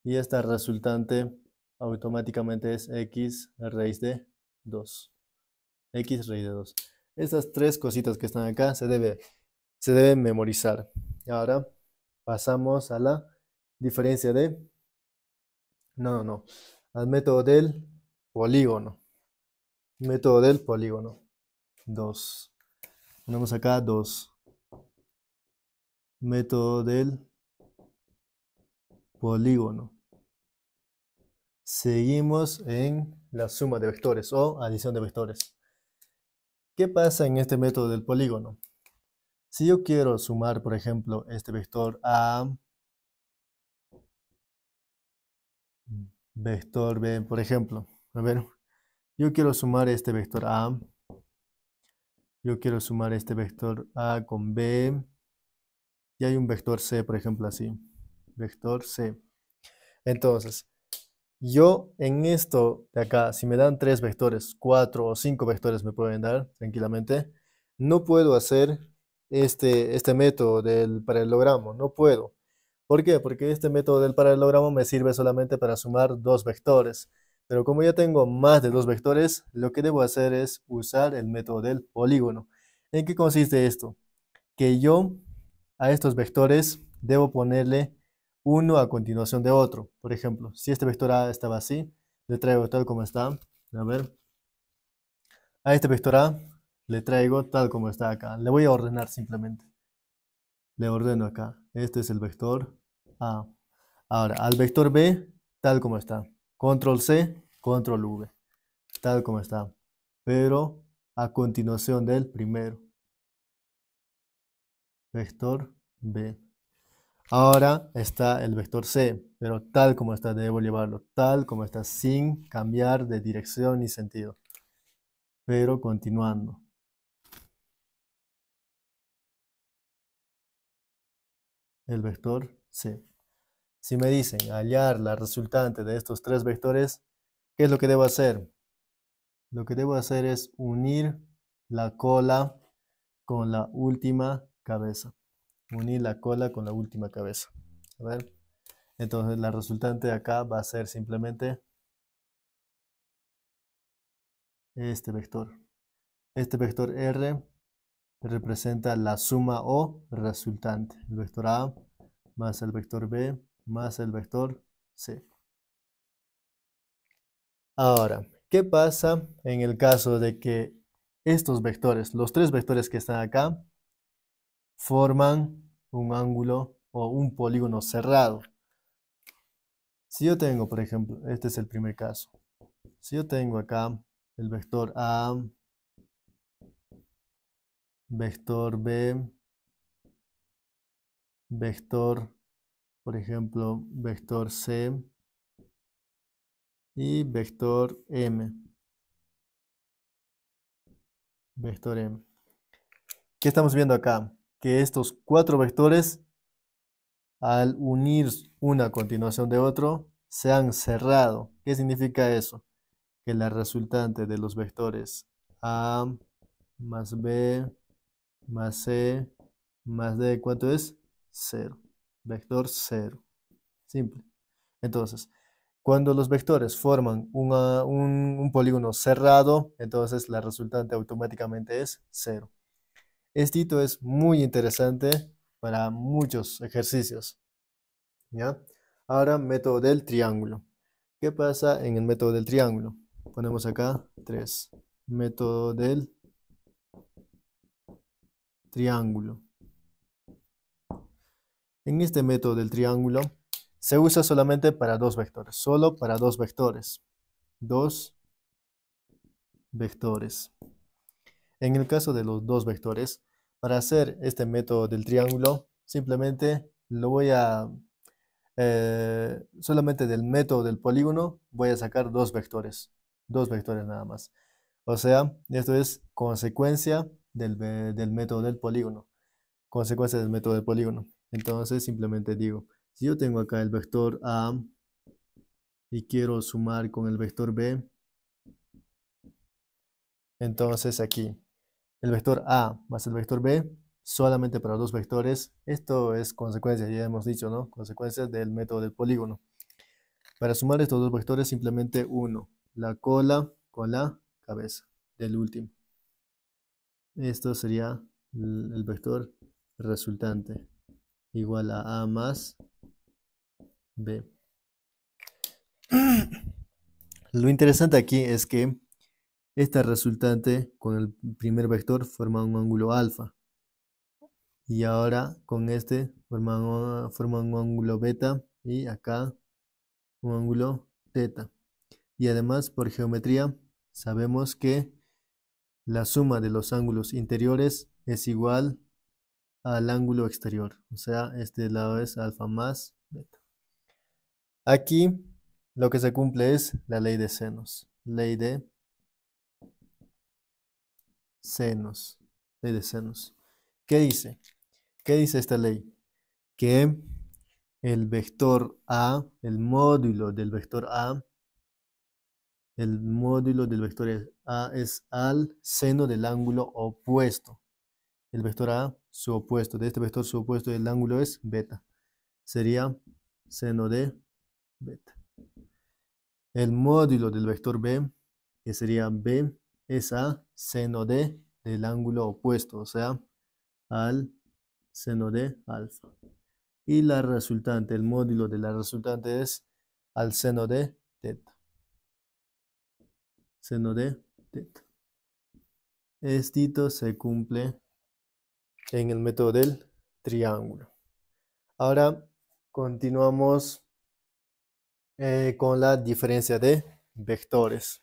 y esta resultante automáticamente es X raíz de 2. X raíz de 2. Estas tres cositas que están acá se deben memorizar. Ahora pasamos a la diferencia de... No. Al método del polígono. Método del polígono. 2. Ponemos acá 2. Método del polígono. Seguimos en la suma de vectores o adición de vectores. ¿Qué pasa en este método del polígono? Si yo quiero sumar, por ejemplo, este vector A, vector B, por ejemplo. A ver, yo quiero sumar este vector A. Yo quiero sumar este vector A con B. Y hay un vector C, por ejemplo, así. Vector C. Entonces, yo en esto de acá, si me dan 3 vectores, 4 o 5 vectores me pueden dar tranquilamente, no puedo hacer este método del paralelogramo. No puedo. ¿Por qué? Porque este método del paralelogramo me sirve solamente para sumar dos vectores. Pero como ya tengo más de dos vectores, lo que debo hacer es usar el método del polígono. ¿En qué consiste esto? Que yo a estos vectores debo ponerle uno a continuación de otro. Por ejemplo, si este vector A estaba así, le traigo tal como está. A ver, a este vector A le traigo tal como está acá. Le voy a ordenar simplemente. Le ordeno acá. Este es el vector A. Ahora, al vector B, tal como está. Control C, control V. Tal como está. Pero a continuación del primero. Vector B. Ahora está el vector C, pero tal como está, debo llevarlo tal como está, sin cambiar de dirección ni sentido. Pero continuando. El vector C. Si me dicen hallar la resultante de estos tres vectores, ¿qué es lo que debo hacer? Lo que debo hacer es unir la cola con la última cabeza. Unir la cola con la última cabeza. A ver. Entonces la resultante de acá va a ser simplemente este vector. Este vector R representa la suma o resultante. El vector A más el vector B más el vector C. Ahora, ¿qué pasa en el caso de que estos vectores, los tres vectores que están acá, forman un ángulo o un polígono cerrado? Si yo tengo, por ejemplo, este es el primer caso. Si yo tengo acá el vector A, vector B, vector, por ejemplo, vector C y vector M. Vector M. ¿Qué estamos viendo acá? Que estos cuatro vectores, al unir una a continuación de otro, se han cerrado. ¿Qué significa eso? Que la resultante de los vectores A más B más C más D, ¿cuánto es? 0. Vector 0. Simple. Entonces, cuando los vectores forman un polígono cerrado, entonces la resultante automáticamente es 0. Esto es muy interesante para muchos ejercicios. ¿Ya? Ahora, método del triángulo. ¿Qué pasa en el método del triángulo? Ponemos acá 3. Método del triángulo. En este método del triángulo se usa solamente para dos vectores. Solo para dos vectores. Dos vectores. En el caso de los dos vectores, para hacer este método del triángulo, simplemente lo voy a, solamente del método del polígono, voy a sacar dos vectores nada más. O sea, esto es consecuencia del método del polígono, consecuencia del método del polígono. Entonces, simplemente digo, si yo tengo acá el vector A y quiero sumar con el vector B, entonces aquí el vector A más el vector B, solamente para dos vectores. Esto es consecuencia, ya hemos dicho, ¿no? Consecuencias del método del polígono. Para sumar estos dos vectores, simplemente uno, la cola con la cabeza del último. Esto sería el vector resultante, igual a más B. Lo interesante aquí es que esta resultante con el primer vector forma un ángulo alfa. Y ahora con este forman un ángulo beta y acá un ángulo teta. Y además por geometría sabemos que la suma de los ángulos interiores es igual al ángulo exterior. O sea, este lado es alfa más beta. Aquí lo que se cumple es la ley de senos. Ley de senos. Ley de senos. ¿Qué dice? ¿Qué dice esta ley? Que el vector A, el módulo del vector A es al seno del ángulo opuesto. el vector A, su opuesto. De este vector su opuesto, el ángulo es beta. Sería seno de beta. El módulo del vector B, que sería B, es a seno de del ángulo opuesto, o sea, al seno de alfa. Y la resultante, el módulo de la resultante es al seno de teta. Seno de teta. Esto se cumple en el método del triángulo. Ahora continuamos con la diferencia de vectores.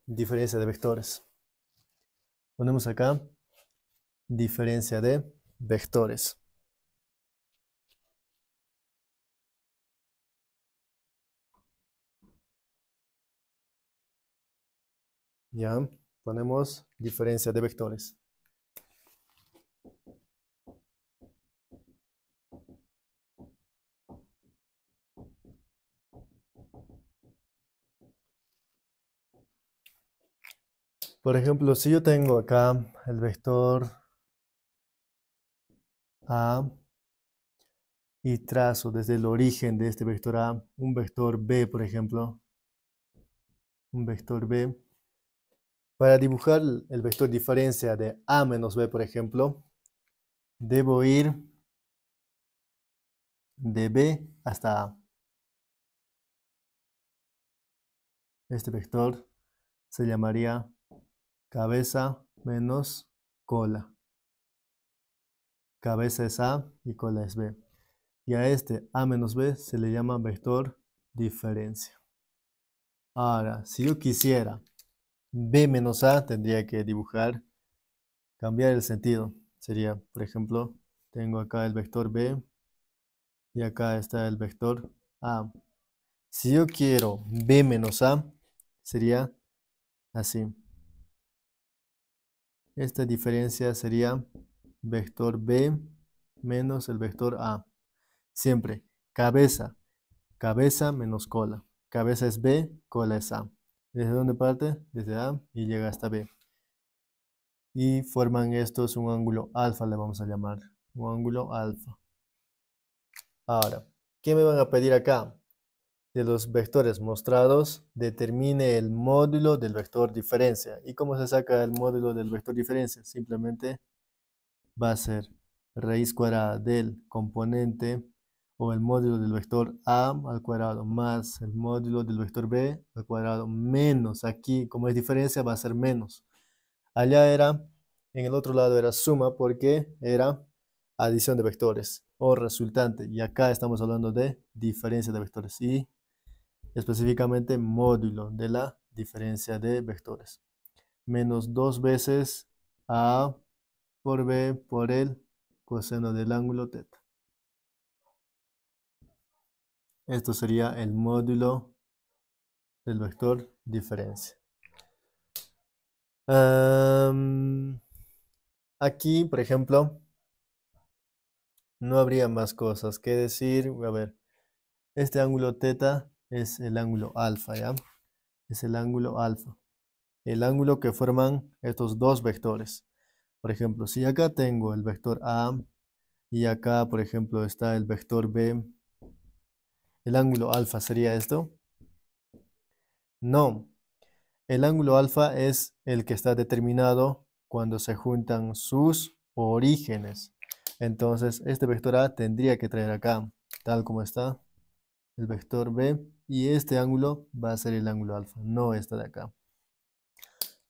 Diferencia de vectores. Ponemos acá diferencia de vectores. Ya, ponemos diferencia de vectores. Por ejemplo, si yo tengo acá el vector A y trazo desde el origen de este vector A un vector B, por ejemplo, un vector B. Para dibujar el vector diferencia de A menos B, por ejemplo, debo ir de B hasta A. Este vector se llamaría cabeza menos cola. Cabeza es A y cola es B. Y a este A menos B se le llama vector diferencia. Ahora, si yo quisiera B menos A, tendría que dibujar, cambiar el sentido. Sería, por ejemplo, tengo acá el vector B y acá está el vector A. Si yo quiero B menos A, sería así. Esta diferencia sería vector B menos el vector A. Siempre cabeza, cabeza menos cola. Cabeza es B, cola es A. ¿Desde dónde parte? Desde A y llega hasta B. Y forman estos un ángulo alfa, le vamos a llamar. Un ángulo alfa. Ahora, ¿qué me van a pedir acá? De los vectores mostrados, determine el módulo del vector diferencia. ¿Y cómo se saca el módulo del vector diferencia? Simplemente va a ser raíz cuadrada del componente o el módulo del vector A al cuadrado más el módulo del vector B al cuadrado menos. Aquí, como es diferencia, va a ser menos. Allá era, en el otro lado era suma porque era adición de vectores o resultante. Y acá estamos hablando de diferencia de vectores y específicamente módulo de la diferencia de vectores. Menos 2 veces A por B por el coseno del ángulo teta. Esto sería el módulo del vector diferencia. Aquí, por ejemplo, no habría más cosas que decir. A ver, este ángulo teta es el ángulo alfa, ¿ya? Es el ángulo alfa. El ángulo que forman estos dos vectores. Por ejemplo, si acá tengo el vector A y acá, por ejemplo, está el vector B, ¿el ángulo alfa sería esto? No. El ángulo alfa es el que está determinado cuando se juntan sus orígenes. Entonces, este vector A tendría que traer acá, tal como está, el vector B. Y este ángulo va a ser el ángulo alfa, no este de acá.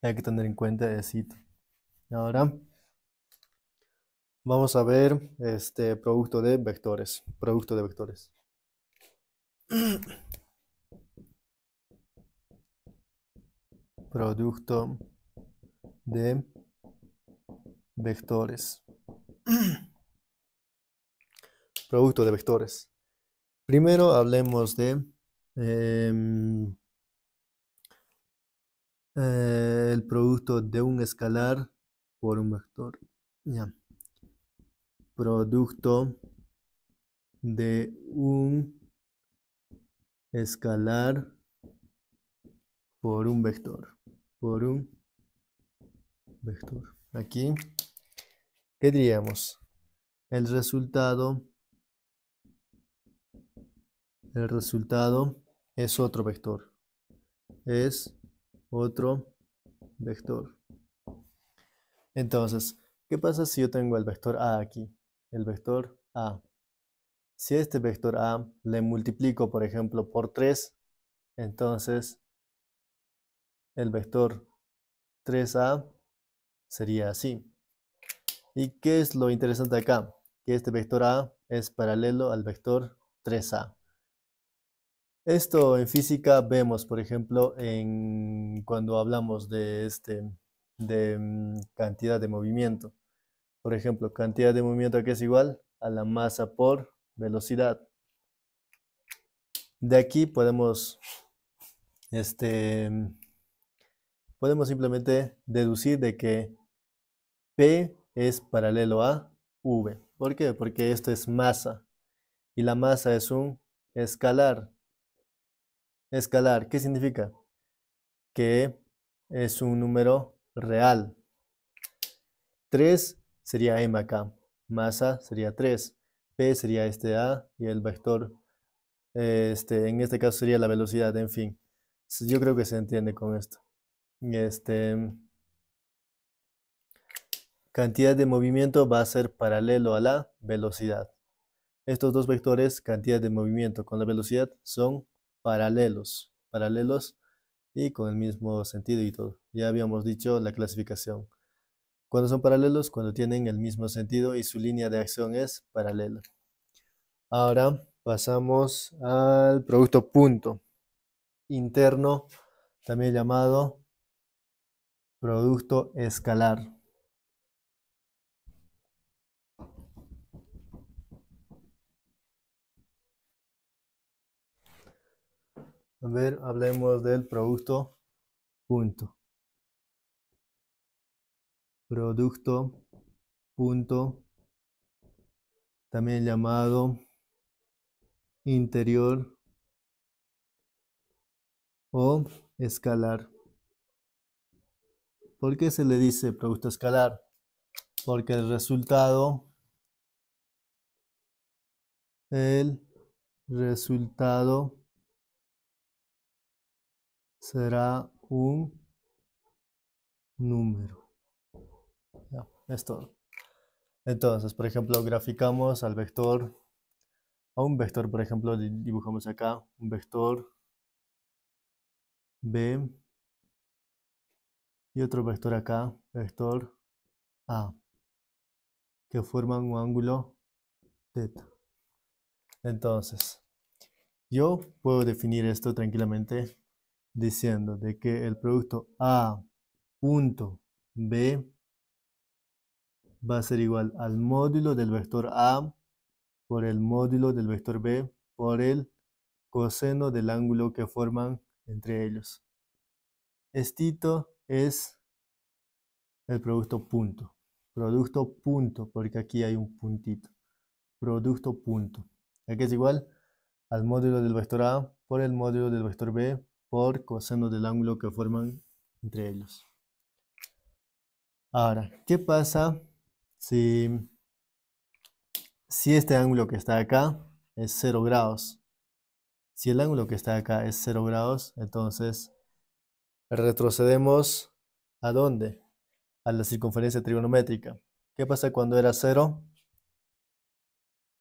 Hay que tener en cuenta eso. Ahora, vamos a ver este producto de vectores. Producto de vectores. Producto de vectores. Producto de vectores. Primero hablemos de el producto de un escalar por un vector. Ya. Producto de un escalar por un vector. Por un vector. Aquí, ¿qué diríamos? El resultado es otro vector. Es otro vector. Entonces, ¿qué pasa si yo tengo el vector A aquí? El vector A. Si a este vector A le multiplico, por ejemplo, por 3, entonces el vector 3A sería así. ¿Y qué es lo interesante acá? Que este vector A es paralelo al vector 3A. Esto en física vemos, por ejemplo, cuando hablamos de cantidad de movimiento. Por ejemplo, cantidad de movimiento que es igual a la masa por velocidad. De aquí este, podemos simplemente deducir de que P es paralelo a V. ¿Por qué? Porque esto es masa y la masa es un escalar. Escalar, ¿qué significa? Que es un número real. 3 sería m acá, masa sería 3, P sería este A y el vector, en este caso sería la velocidad, en fin. Yo creo que se entiende con esto. Cantidad de movimiento va a ser paralelo a la velocidad. Estos dos vectores, cantidad de movimiento con la velocidad, son paralelos y con el mismo sentido y todo. Ya habíamos dicho la clasificación. Cuando son paralelos, cuando tienen el mismo sentido y su línea de acción es paralela. Ahora pasamos al producto punto interno, también llamado producto escalar. A ver, hablemos del producto punto. Producto punto, también llamado interior o escalar. ¿Por qué se le dice producto escalar? Porque el resultado será un número. Ya, es todo. Entonces, por ejemplo, graficamos a un vector, por ejemplo, dibujamos acá un vector B y otro vector acá, vector A, que forman un ángulo θ. Entonces, yo puedo definir esto tranquilamente diciendo de que el producto A punto B va a ser igual al módulo del vector A por el módulo del vector B por el coseno del ángulo que forman entre ellos. Estito es el producto punto. Producto punto, porque aquí hay un puntito. Producto punto. Aquí es igual al módulo del vector A por el módulo del vector B por coseno del ángulo que forman entre ellos. Ahora, ¿qué pasa si este ángulo que está acá es 0 grados? Si el ángulo que está acá es 0 grados, entonces retrocedemos ¿a dónde? A la circunferencia trigonométrica. ¿Qué pasa cuando era 0?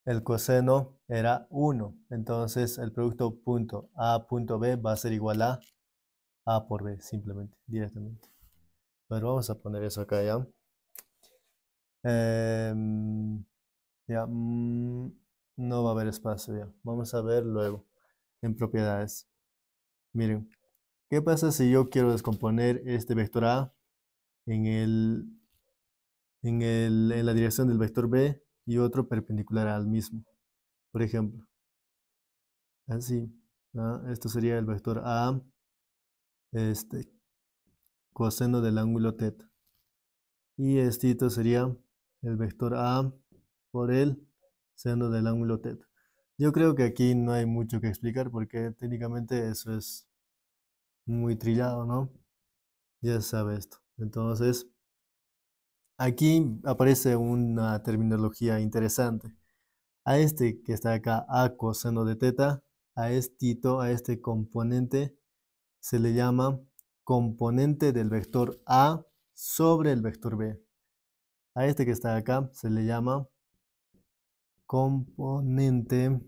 El coseno era 1. Entonces el producto punto A punto B va a ser igual a A por B, simplemente, directamente. Bueno, vamos a poner eso acá ya. Ya, no va a haber espacio ya. Vamos a ver luego en propiedades. Miren, ¿qué pasa si yo quiero descomponer este vector A en la dirección del vector B y otro perpendicular al mismo? Por ejemplo, así. Esto sería el vector A, este, coseno del ángulo θ. Y esto sería el vector A por el seno del ángulo θ. Yo creo que aquí no hay mucho que explicar porque técnicamente eso es muy trillado, ¿no? Ya se sabe esto. Entonces, Aquí aparece una terminología interesante. A este que está acá, A coseno de teta, a este componente, se le llama componente del vector A sobre el vector B. A este que está acá se le llama componente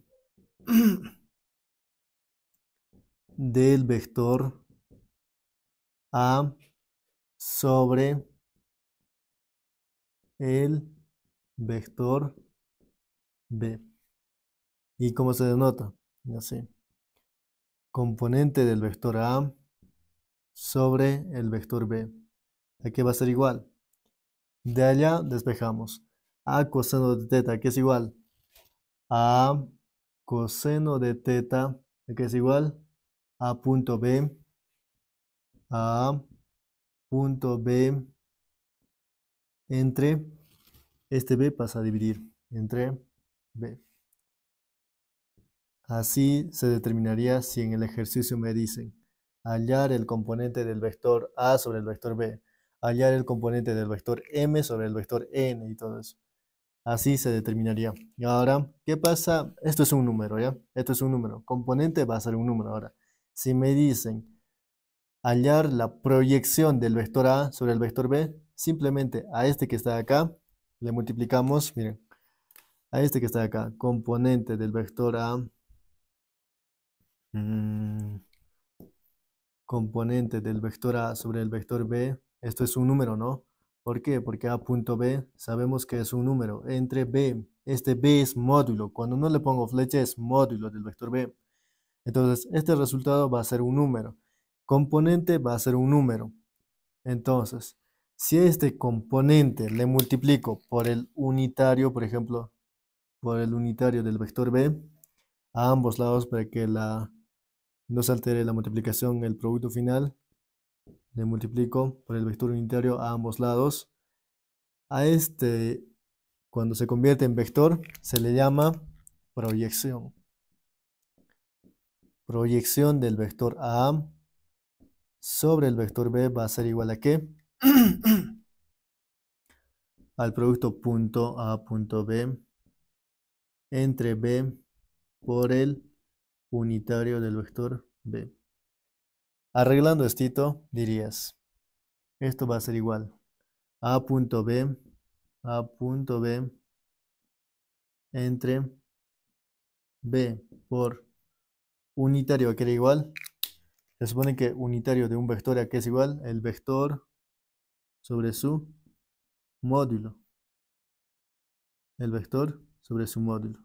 del vector A sobre el vector B. ¿Y cómo se denota? Así. Componente del vector A sobre el vector B. Aquí va a ser igual. De allá despejamos. A coseno de teta, que es igual a coseno de teta, que es igual a punto B, a punto B entre, este B pasa a dividir entre B. Así se determinaría si en el ejercicio me dicen hallar el componente del vector A sobre el vector B, hallar el componente del vector M sobre el vector N y todo eso. Así se determinaría. Y ahora, ¿qué pasa? Esto es un número, ¿ya? Esto es un número. Componente va a ser un número. Ahora, si me dicen hallar la proyección del vector A sobre el vector B, simplemente a este que está acá, le multiplicamos, miren, a este que está acá, componente del vector A, mm, componente del vector A sobre el vector B, esto es un número, ¿no? ¿Por qué? Porque A punto B sabemos que es un número entre B. Este B es módulo. Cuando no le pongo flecha es módulo del vector B. Entonces, este resultado va a ser un número. Componente va a ser un número. Entonces, si a este componente le multiplico por el unitario, por ejemplo, por el unitario del vector B, a ambos lados para que no se altere la multiplicación, el producto final, le multiplico por el vector unitario a ambos lados. A este, cuando se convierte en vector, se le llama proyección. Proyección del vector A sobre el vector B va a ser igual a ¿qué? Al producto punto A punto B entre B por el unitario del vector B. Arreglando esto, dirías, esto va a ser igual A punto B entre B por unitario que era igual. Se supone que unitario de un vector a que es igual el vector sobre su módulo. El vector sobre su módulo.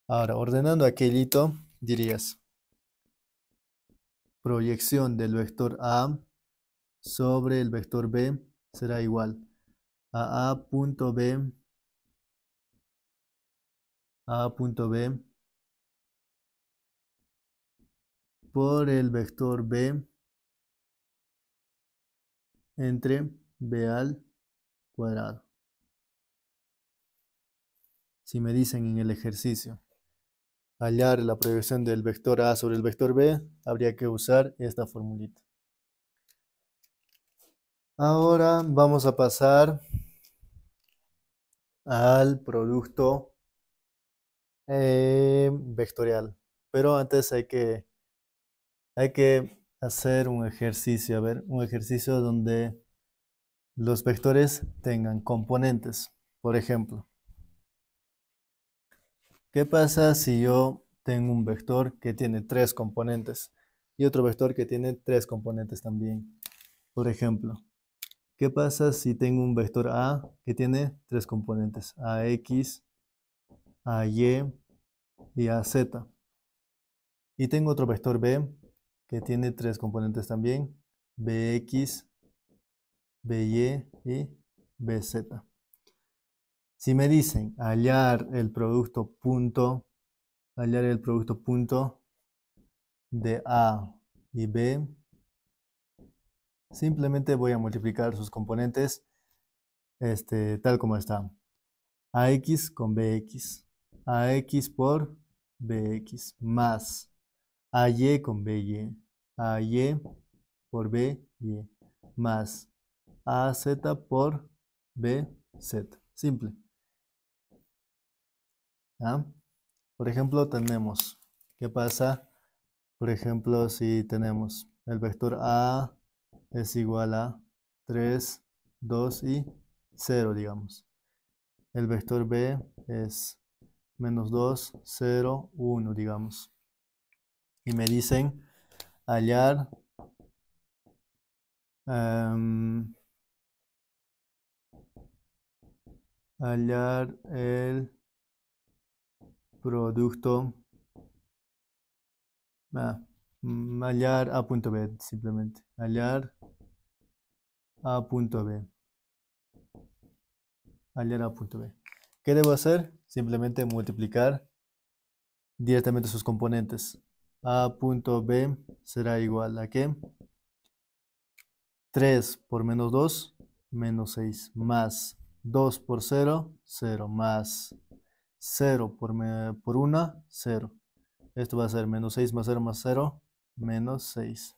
Ahora, ordenando aquelito, dirías proyección del vector A sobre el vector B será igual a A punto B por el vector B entre B al cuadrado. Si me dicen en el ejercicio hallar la proyección del vector A sobre el vector B, habría que usar esta formulita. Ahora vamos a pasar al producto vectorial. Pero antes hay que hacer un ejercicio, a ver, un ejercicio donde los vectores tengan componentes. Por ejemplo, ¿qué pasa si yo tengo un vector que tiene tres componentes y otro vector que tiene tres componentes también? Por ejemplo, ¿qué pasa si tengo un vector A que tiene tres componentes? AX, AY y AZ. Y tengo otro vector B que tiene tres componentes también, BX, BY y BZ. Si me dicen hallar el producto punto de A y B, simplemente voy a multiplicar sus componentes tal como está. AX con BX, AX por BX, más AY con BY, AY por BY, más AZ por BZ. Simple. ¿Ya? Por ejemplo, tenemos, ¿qué pasa? Por ejemplo, si tenemos el vector A es igual a 3, 2 y 0, digamos. El vector B es menos 2, 0, 1, digamos. Y me dicen hallar hallar el producto, hallar A punto B, simplemente. Hallar A punto B. Hallar A punto B. ¿Qué debo hacer? Simplemente multiplicar directamente sus componentes. A punto B será igual a ¿qué? 3 por menos 2, menos 6, más 2 por 0, 0, más 0 por 1, 0. Esto va a ser menos 6 más 0, menos 6.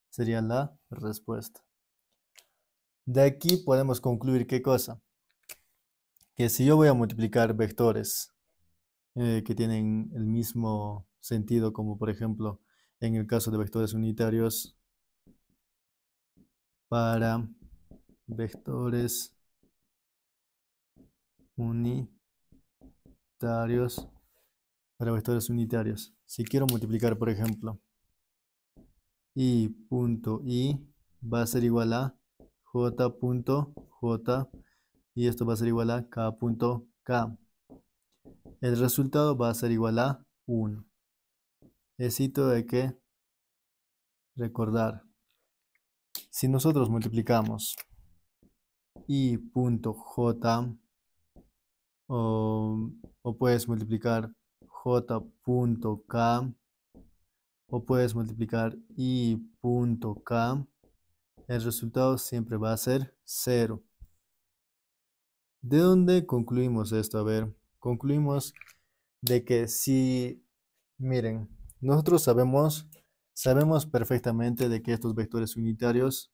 Sería la respuesta. De aquí podemos concluir ¿qué cosa? Que si yo voy a multiplicar vectores que tienen el mismo sentido, como por ejemplo en el caso de vectores unitarios, para vectores unitarios, si quiero multiplicar, por ejemplo, i punto i va a ser igual a j punto j y esto va a ser igual a k punto k. El resultado va a ser igual a 1. Necesito de que recordar. Si nosotros multiplicamos i punto j o puedes multiplicar j punto k o puedes multiplicar i punto k, el resultado siempre va a ser 0. ¿De dónde concluimos esto? A ver, concluimos de que si, miren, nosotros sabemos perfectamente de que estos vectores unitarios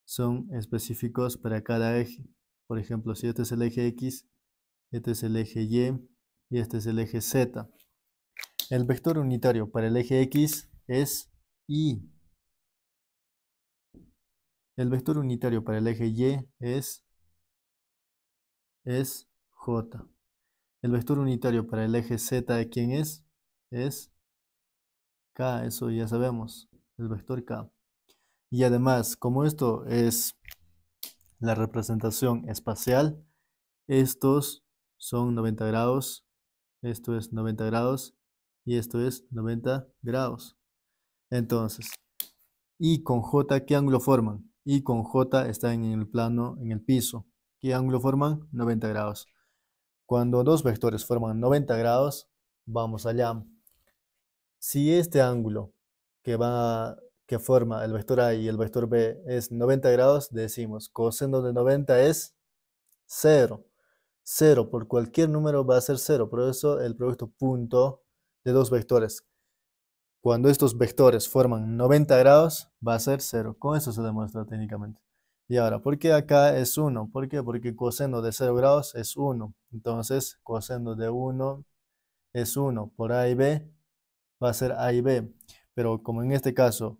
son específicos para cada eje. Por ejemplo, si este es el eje X, este es el eje Y y este es el eje Z. El vector unitario para el eje X es Y. El vector unitario para el eje Y es J. El vector unitario para el eje Z, ¿de quién es? Es K, eso ya sabemos, el vector K. Y además, como esto es la representación espacial, estos son 90 grados, esto es 90 grados y esto es 90 grados. Entonces, Y con J, ¿qué ángulo forman? Y con J están en el plano, en el piso. ¿Qué ángulo forman? 90 grados. Cuando dos vectores forman 90 grados, vamos allá. Si este ángulo que forma el vector A y el vector B es 90 grados, decimos coseno de 90 es 0. 0 por cualquier número va a ser 0. Por eso el producto punto de dos vectores, cuando estos vectores forman 90 grados, va a ser 0. Con eso se demuestra técnicamente. Y ahora, ¿por qué acá es 1? ¿Por qué? Porque coseno de 0 grados es 1. Entonces, coseno de 1 es 1. Por A y B va a ser A y B. Pero como en este caso,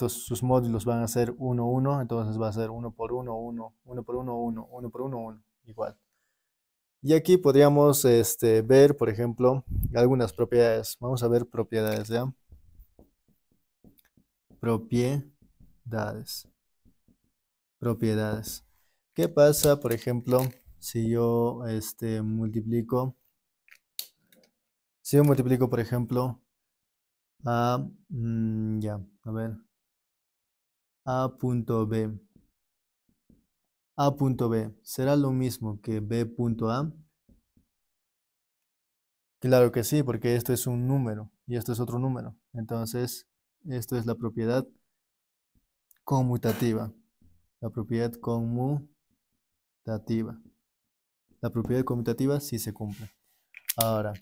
sus módulos van a ser 1, 1, entonces va a ser 1 por 1, 1, 1 por 1, 1, 1 por 1, 1, igual. Y aquí podríamos ver, por ejemplo, algunas propiedades. Vamos a ver propiedades, ¿ya? Propiedades. Propiedades. ¿Qué pasa, por ejemplo, si yo multiplico, por ejemplo, a, ya, a ver, a punto B. A punto B, ¿será lo mismo que B punto A? Claro que sí, porque esto es un número y esto es otro número. Entonces, esto es la propiedad conmutativa. La propiedad conmutativa. La propiedad conmutativa sí se cumple. Ahora,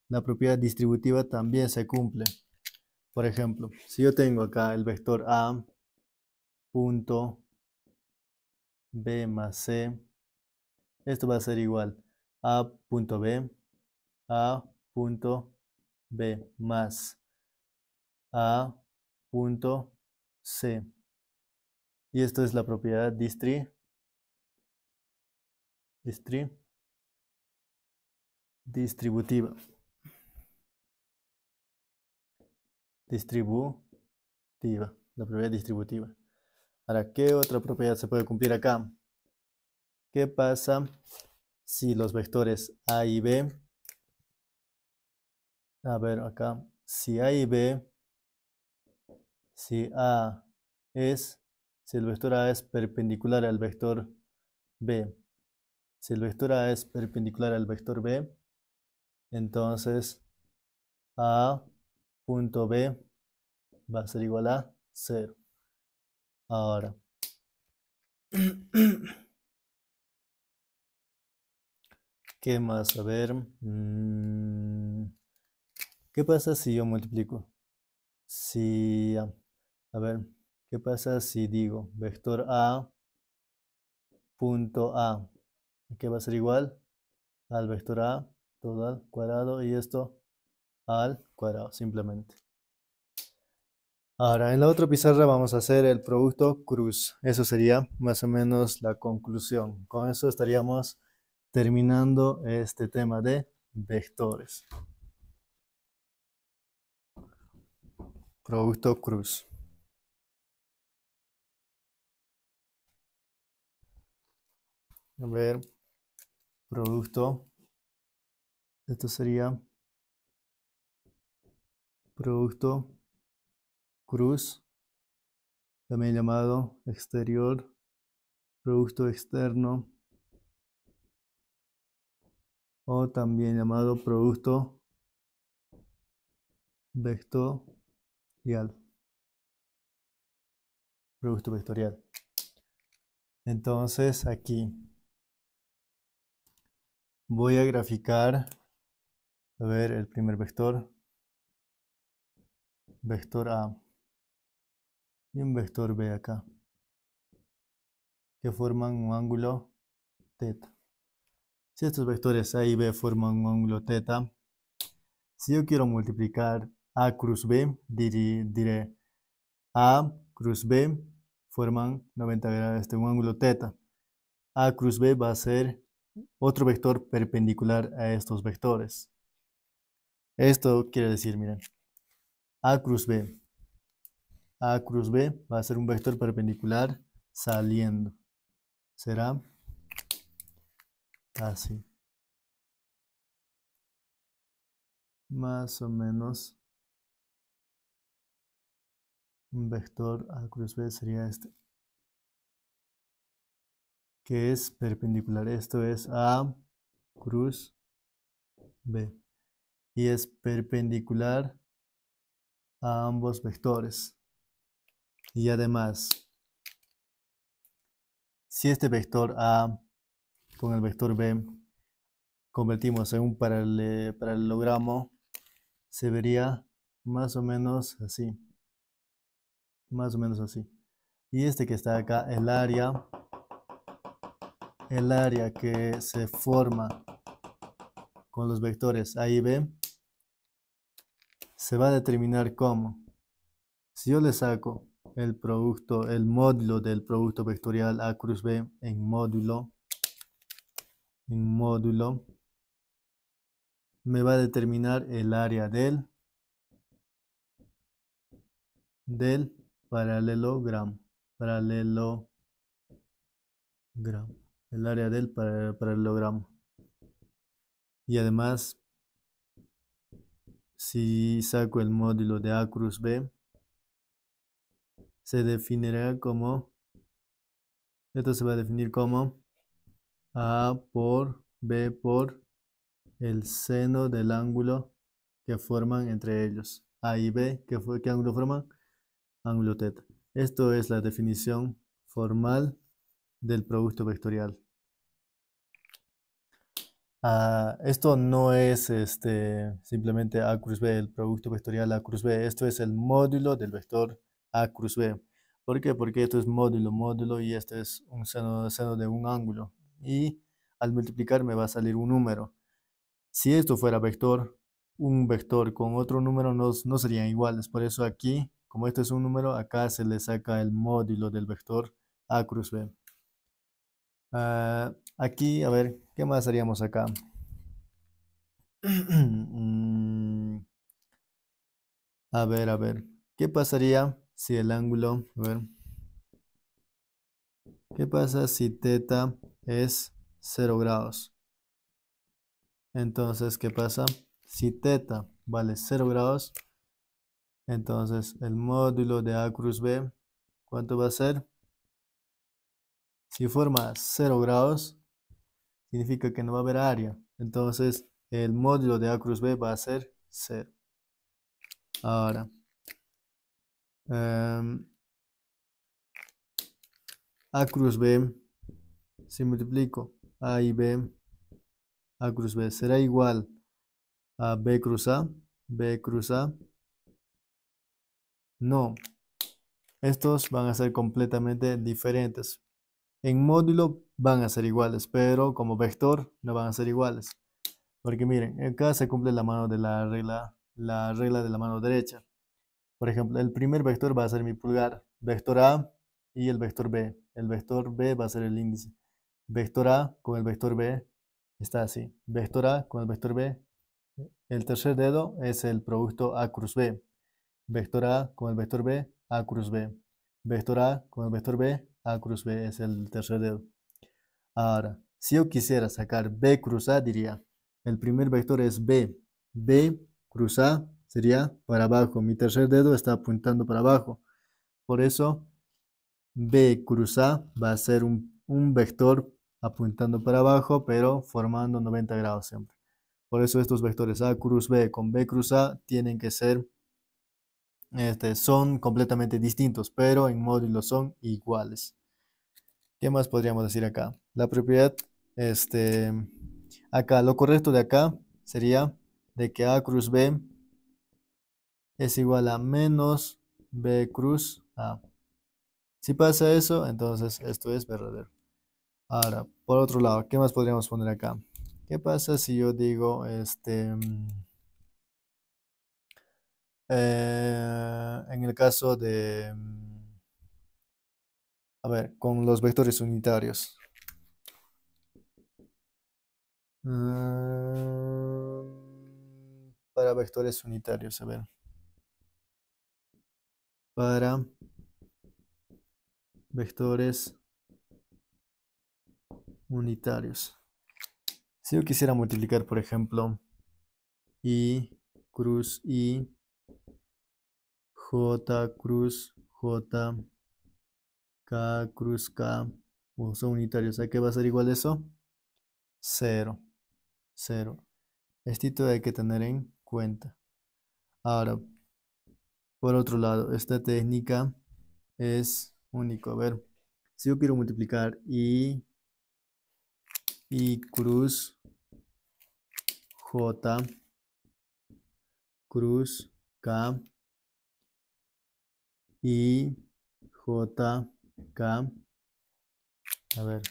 la propiedad distributiva también se cumple. Por ejemplo, si yo tengo acá el vector A punto B más C. Esto va a ser igual a punto B, a punto B más a punto C. Y esto es la propiedad distributiva. La propiedad distributiva. Ahora, ¿qué otra propiedad se puede cumplir acá? ¿Qué pasa si los vectores A y B, a ver acá, si A y B, si A es, si el vector A es perpendicular al vector B, si el vector A es perpendicular al vector B, entonces A punto B va a ser igual a 0. Ahora, ¿qué más? A ver, ¿qué pasa si yo multiplico? Si, a ver, ¿qué pasa si digo vector A punto A? ¿Qué va a ser igual? Al vector A, todo al cuadrado, y esto al cuadrado, simplemente. Ahora, en la otra pizarra vamos a hacer el producto cruz. Eso sería más o menos la conclusión. Con eso estaríamos terminando este tema de vectores. Producto cruz. A ver, producto. Esto sería producto cruz, también llamado exterior, producto externo, o también llamado producto vectorial. Producto vectorial. Entonces aquí voy a graficar, a ver, el primer vector, vector A, y un vector B acá, que forman un ángulo teta. Si estos vectores A y B forman un ángulo teta, si yo quiero multiplicar A cruz B, diré A cruz B forman 90 grados de un ángulo teta. A cruz B va a ser otro vector perpendicular a estos vectores. Esto quiere decir, miren, A cruz B. A cruz B va a ser un vector perpendicular saliendo. Será así. Más o menos un vector A cruz B sería este, que es perpendicular. Esto es A cruz B. Y es perpendicular a ambos vectores. Y además, si este vector A con el vector B convertimos en un paralelogramo, se vería más o menos así. Más o menos así. Y este que está acá, el área que se forma con los vectores A y B, se va a determinar como, si yo le saco el producto, el módulo del producto vectorial A cruz B en módulo, me va a determinar el área del paralelogramo, el área del paralelogramo. Y además, si saco el módulo de A cruz B, se definirá como, esto se va a definir como A por B por el seno del ángulo que forman entre ellos. A y B, ¿qué ángulo forman? Ángulo teta. Esto es la definición formal del producto vectorial. Esto no es simplemente A cruz B, el producto vectorial A cruz B. Esto es el módulo del vector A cruz B. ¿Por qué? Porque esto es módulo, módulo y este es un seno de un ángulo. Y al multiplicar me va a salir un número. Si esto fuera vector, un vector con otro número no serían iguales. Por eso aquí, como este es un número, acá se le saca el módulo del vector A cruz B. Aquí, a ver, ¿qué más haríamos acá? A ver, ¿qué pasaría si el ángulo, a ver, qué pasa si teta es 0 grados? Entonces, ¿qué pasa? Si teta vale 0 grados, entonces el módulo de A cruz B, ¿cuánto va a ser? Si forma 0 grados, significa que no va a haber área. Entonces, el módulo de A cruz B va a ser 0. Ahora, em, A cruz B, si multiplico A y B, A cruz B será igual a B cruz A, B cruz A. No, estos van a ser completamente diferentes. En módulo van a ser iguales, pero como vector no van a ser iguales. Porque miren, acá se cumple la mano de la regla de la mano derecha. Por ejemplo, el primer vector va a ser mi pulgar, vector A y el vector B. El vector B va a ser el índice. Vector A con el vector B está así. Vector A con el vector B. El tercer dedo es el producto A cruz B. Vector A con el vector B, A cruz B. Vector A con el vector B, A cruz B es el tercer dedo. Ahora, si yo quisiera sacar B cruz A, diría, el primer vector es B. B cruz A sería para abajo. Mi tercer dedo está apuntando para abajo. Por eso, B cruz A va a ser un vector apuntando para abajo, pero formando 90 grados siempre. Por eso estos vectores A cruz B con B cruz A tienen que ser, son completamente distintos, pero en módulo son iguales. ¿Qué más podríamos decir acá? La propiedad, este, acá, lo correcto de acá sería de que A cruz B es igual a menos B cruz A. Si pasa eso, entonces esto es verdadero. Ahora, por otro lado, ¿qué más podríamos poner acá? ¿Qué pasa si yo digo, en el caso de, a ver, con los vectores unitarios? Para vectores unitarios, a ver. Para vectores unitarios. Si yo quisiera multiplicar, por ejemplo, I cruz I, J cruz J, K cruz K, son unitarios. ¿A qué va a ser igual eso? 0, 0. Esto hay que tener en cuenta. Ahora, por otro lado, esta técnica es único. A ver, si yo quiero multiplicar I cruz J cruz K I J K, a ver,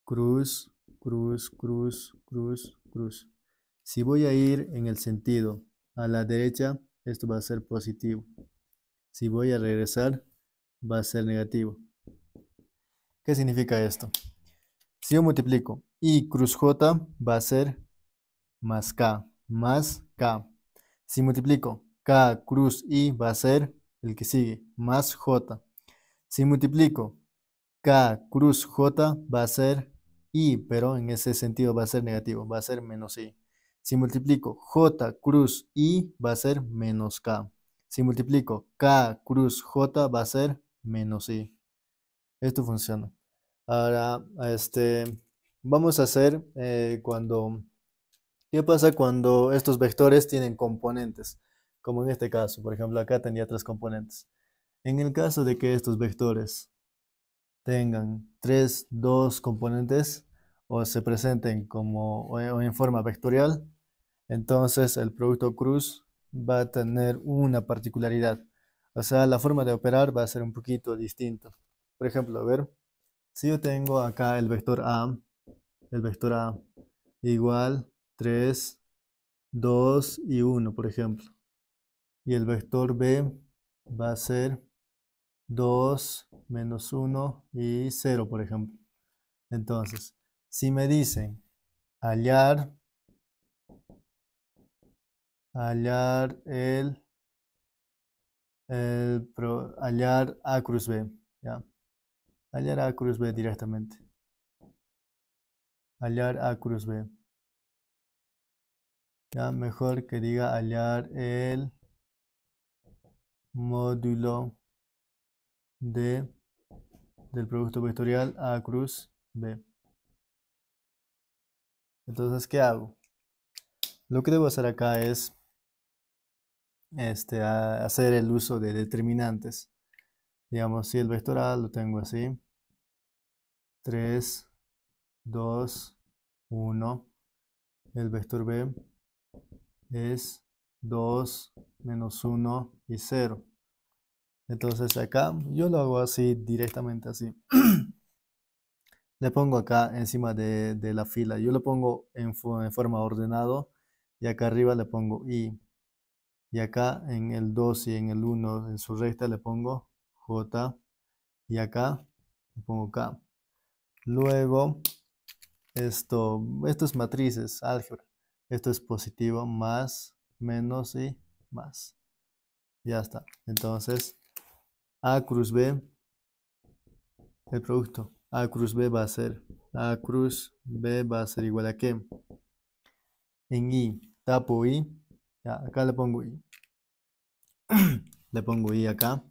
cruz, cruz, cruz, cruz, cruz. Si voy a ir en el sentido a la derecha, esto va a ser positivo. Si voy a regresar, va a ser negativo. ¿Qué significa esto? Si yo multiplico I cruz J, va a ser más K, más K. Si multiplico K cruz I, va a ser el que sigue, más J. Si multiplico K cruz J, va a ser I, pero en ese sentido va a ser negativo, va a ser menos I. Si multiplico J cruz I, va a ser menos K. Si multiplico K cruz J, va a ser menos I. Esto funciona. Ahora, vamos a hacer ¿qué pasa cuando estos vectores tienen componentes? Como en este caso, por ejemplo, acá tenía tres componentes. En el caso de que estos vectores tengan dos componentes o se presenten o en forma vectorial, entonces el producto cruz va a tener una particularidad. O sea, la forma de operar va a ser un poquito distinta. Por ejemplo, a ver, si yo tengo acá el vector A igual 3, 2 y 1, por ejemplo. Y el vector B va a ser 2, menos 1 y 0, por ejemplo. Entonces, si me dicen hallar, hallar hallar A cruz B, ¿ya? Hallar A cruz B directamente. Hallar A cruz B. Ya, mejor que diga hallar el módulo del producto vectorial A cruz B. Entonces, ¿qué hago? Lo que debo hacer acá es hacer el uso de determinantes. Digamos, si el vector A lo tengo así, 3, 2, 1. El vector B es 2, menos 1 y 0. Entonces acá yo lo hago así, directamente así. Le pongo acá encima de la fila. Yo lo pongo en forma ordenado. Y acá arriba le pongo I. Y acá en el 2 y en el 1 en su recta le pongo J. Y acá le pongo K. Luego, esto es matrices, álgebra. Esto es positivo, más, menos y más. Ya está. Entonces, A cruz B, el producto. A cruz B va a ser, A cruz B va a ser igual a ¿qué? En I, tapo I. Ya, acá le pongo I. Le pongo I acá.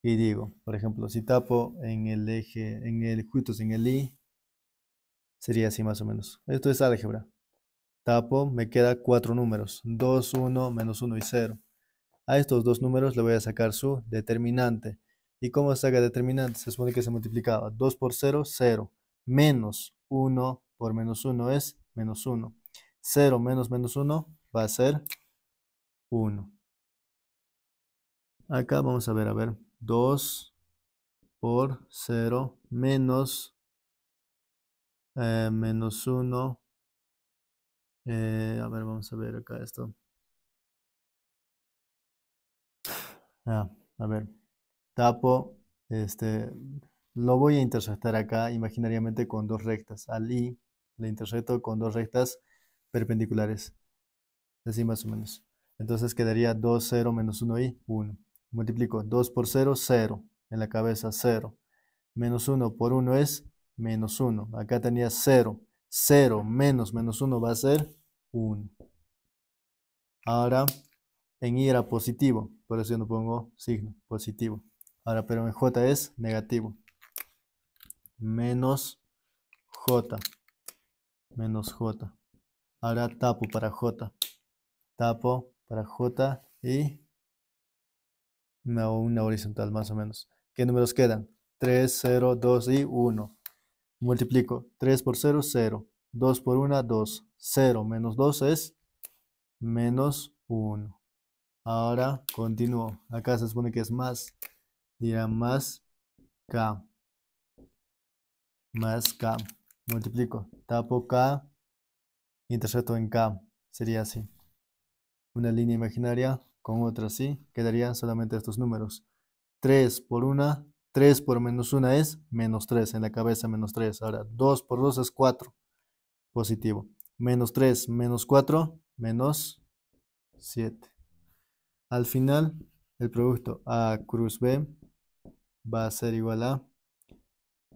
Y digo, por ejemplo, si tapo en el eje, justo en el I, sería así más o menos. Esto es álgebra. Tapo, me queda 4 números. 2, 1, menos 1 y 0. A estos dos números le voy a sacar su determinante. ¿Y cómo se saca determinante? Se supone que se multiplicaba. 2 por 0, 0. Menos 1 por menos 1 es menos 1. 0 menos menos 1 va a ser 1. Acá vamos a ver. 2 por 0 menos menos 1. A ver, vamos a ver acá esto. A ver, tapo, lo voy a intersectar acá imaginariamente con dos rectas. Al I le intersecto con dos rectas perpendiculares, así más o menos. Entonces quedaría 2, 0, menos 1 y 1. Multiplico 2 por 0, 0. En la cabeza 0. Menos 1 por 1 es menos 1. Acá tenía 0. 0 menos menos 1 va a ser 1. Ahora en I era positivo, por eso yo no pongo signo, positivo. Ahora, pero en J es negativo. Menos J, menos J. Ahora tapo para J. Tapo para J y me hago una horizontal más o menos. ¿Qué números quedan? 3, 0, 2 y 1. Multiplico 3 por 0, 0. 2 por 1, 2. 0 menos 2 es menos 1. Ahora continúo. Acá se supone que es más. Dirá más K. Más K. Multiplico. Tapo K. Intersecto en K. Sería así. Una línea imaginaria con otra así. Quedarían solamente estos números. 3 por 1. 3 por menos 1 es menos 3. En la cabeza menos 3. Ahora 2 por 2 es 4. Positivo. Menos 3 menos 4. Menos 7. Al final, el producto A cruz B va a ser igual a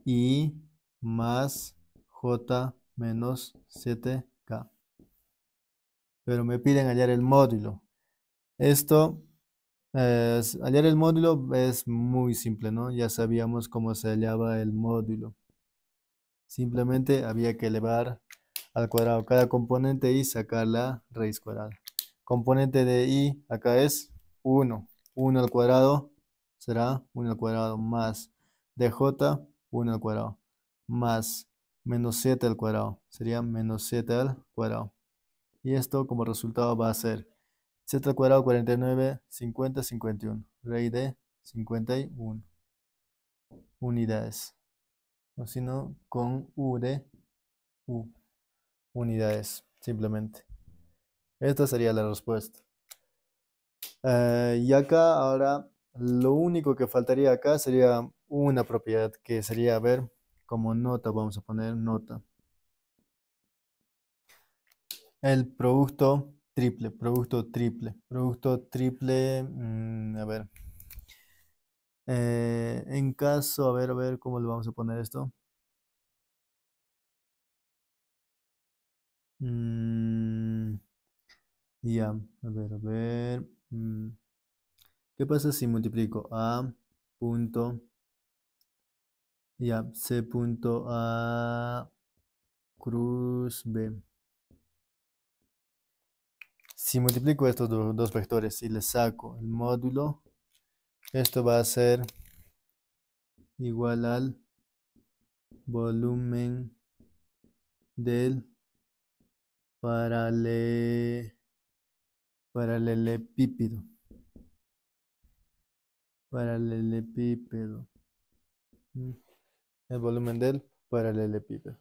I más J menos 7K. Pero me piden hallar el módulo. Esto, hallar el módulo es muy simple, ¿no? Ya sabíamos cómo se hallaba el módulo. Simplemente había que elevar al cuadrado cada componente y sacar la raíz cuadrada. Componente de I acá es 1. 1 al cuadrado será 1 al cuadrado más dj 1 al cuadrado más menos 7 al cuadrado. Sería menos 7 al cuadrado. Y esto como resultado va a ser 7 al cuadrado 49, 50, 51. raíz de 51 unidades. O si no, con U de U, unidades, simplemente. Esta sería la respuesta. Y acá ahora lo único que faltaría acá sería una propiedad que sería, a ver, como nota, vamos a poner nota. El producto triple, a ver. En caso, a ver, ¿cómo le vamos a poner esto? Mm, ya, a ver. ¿Qué pasa si multiplico A punto, ya, C punto A cruz B? Si multiplico estos dos vectores y les saco el módulo, esto va a ser igual al volumen del paralelepípedo. Paralelepípedo. El volumen del paralelepípedo.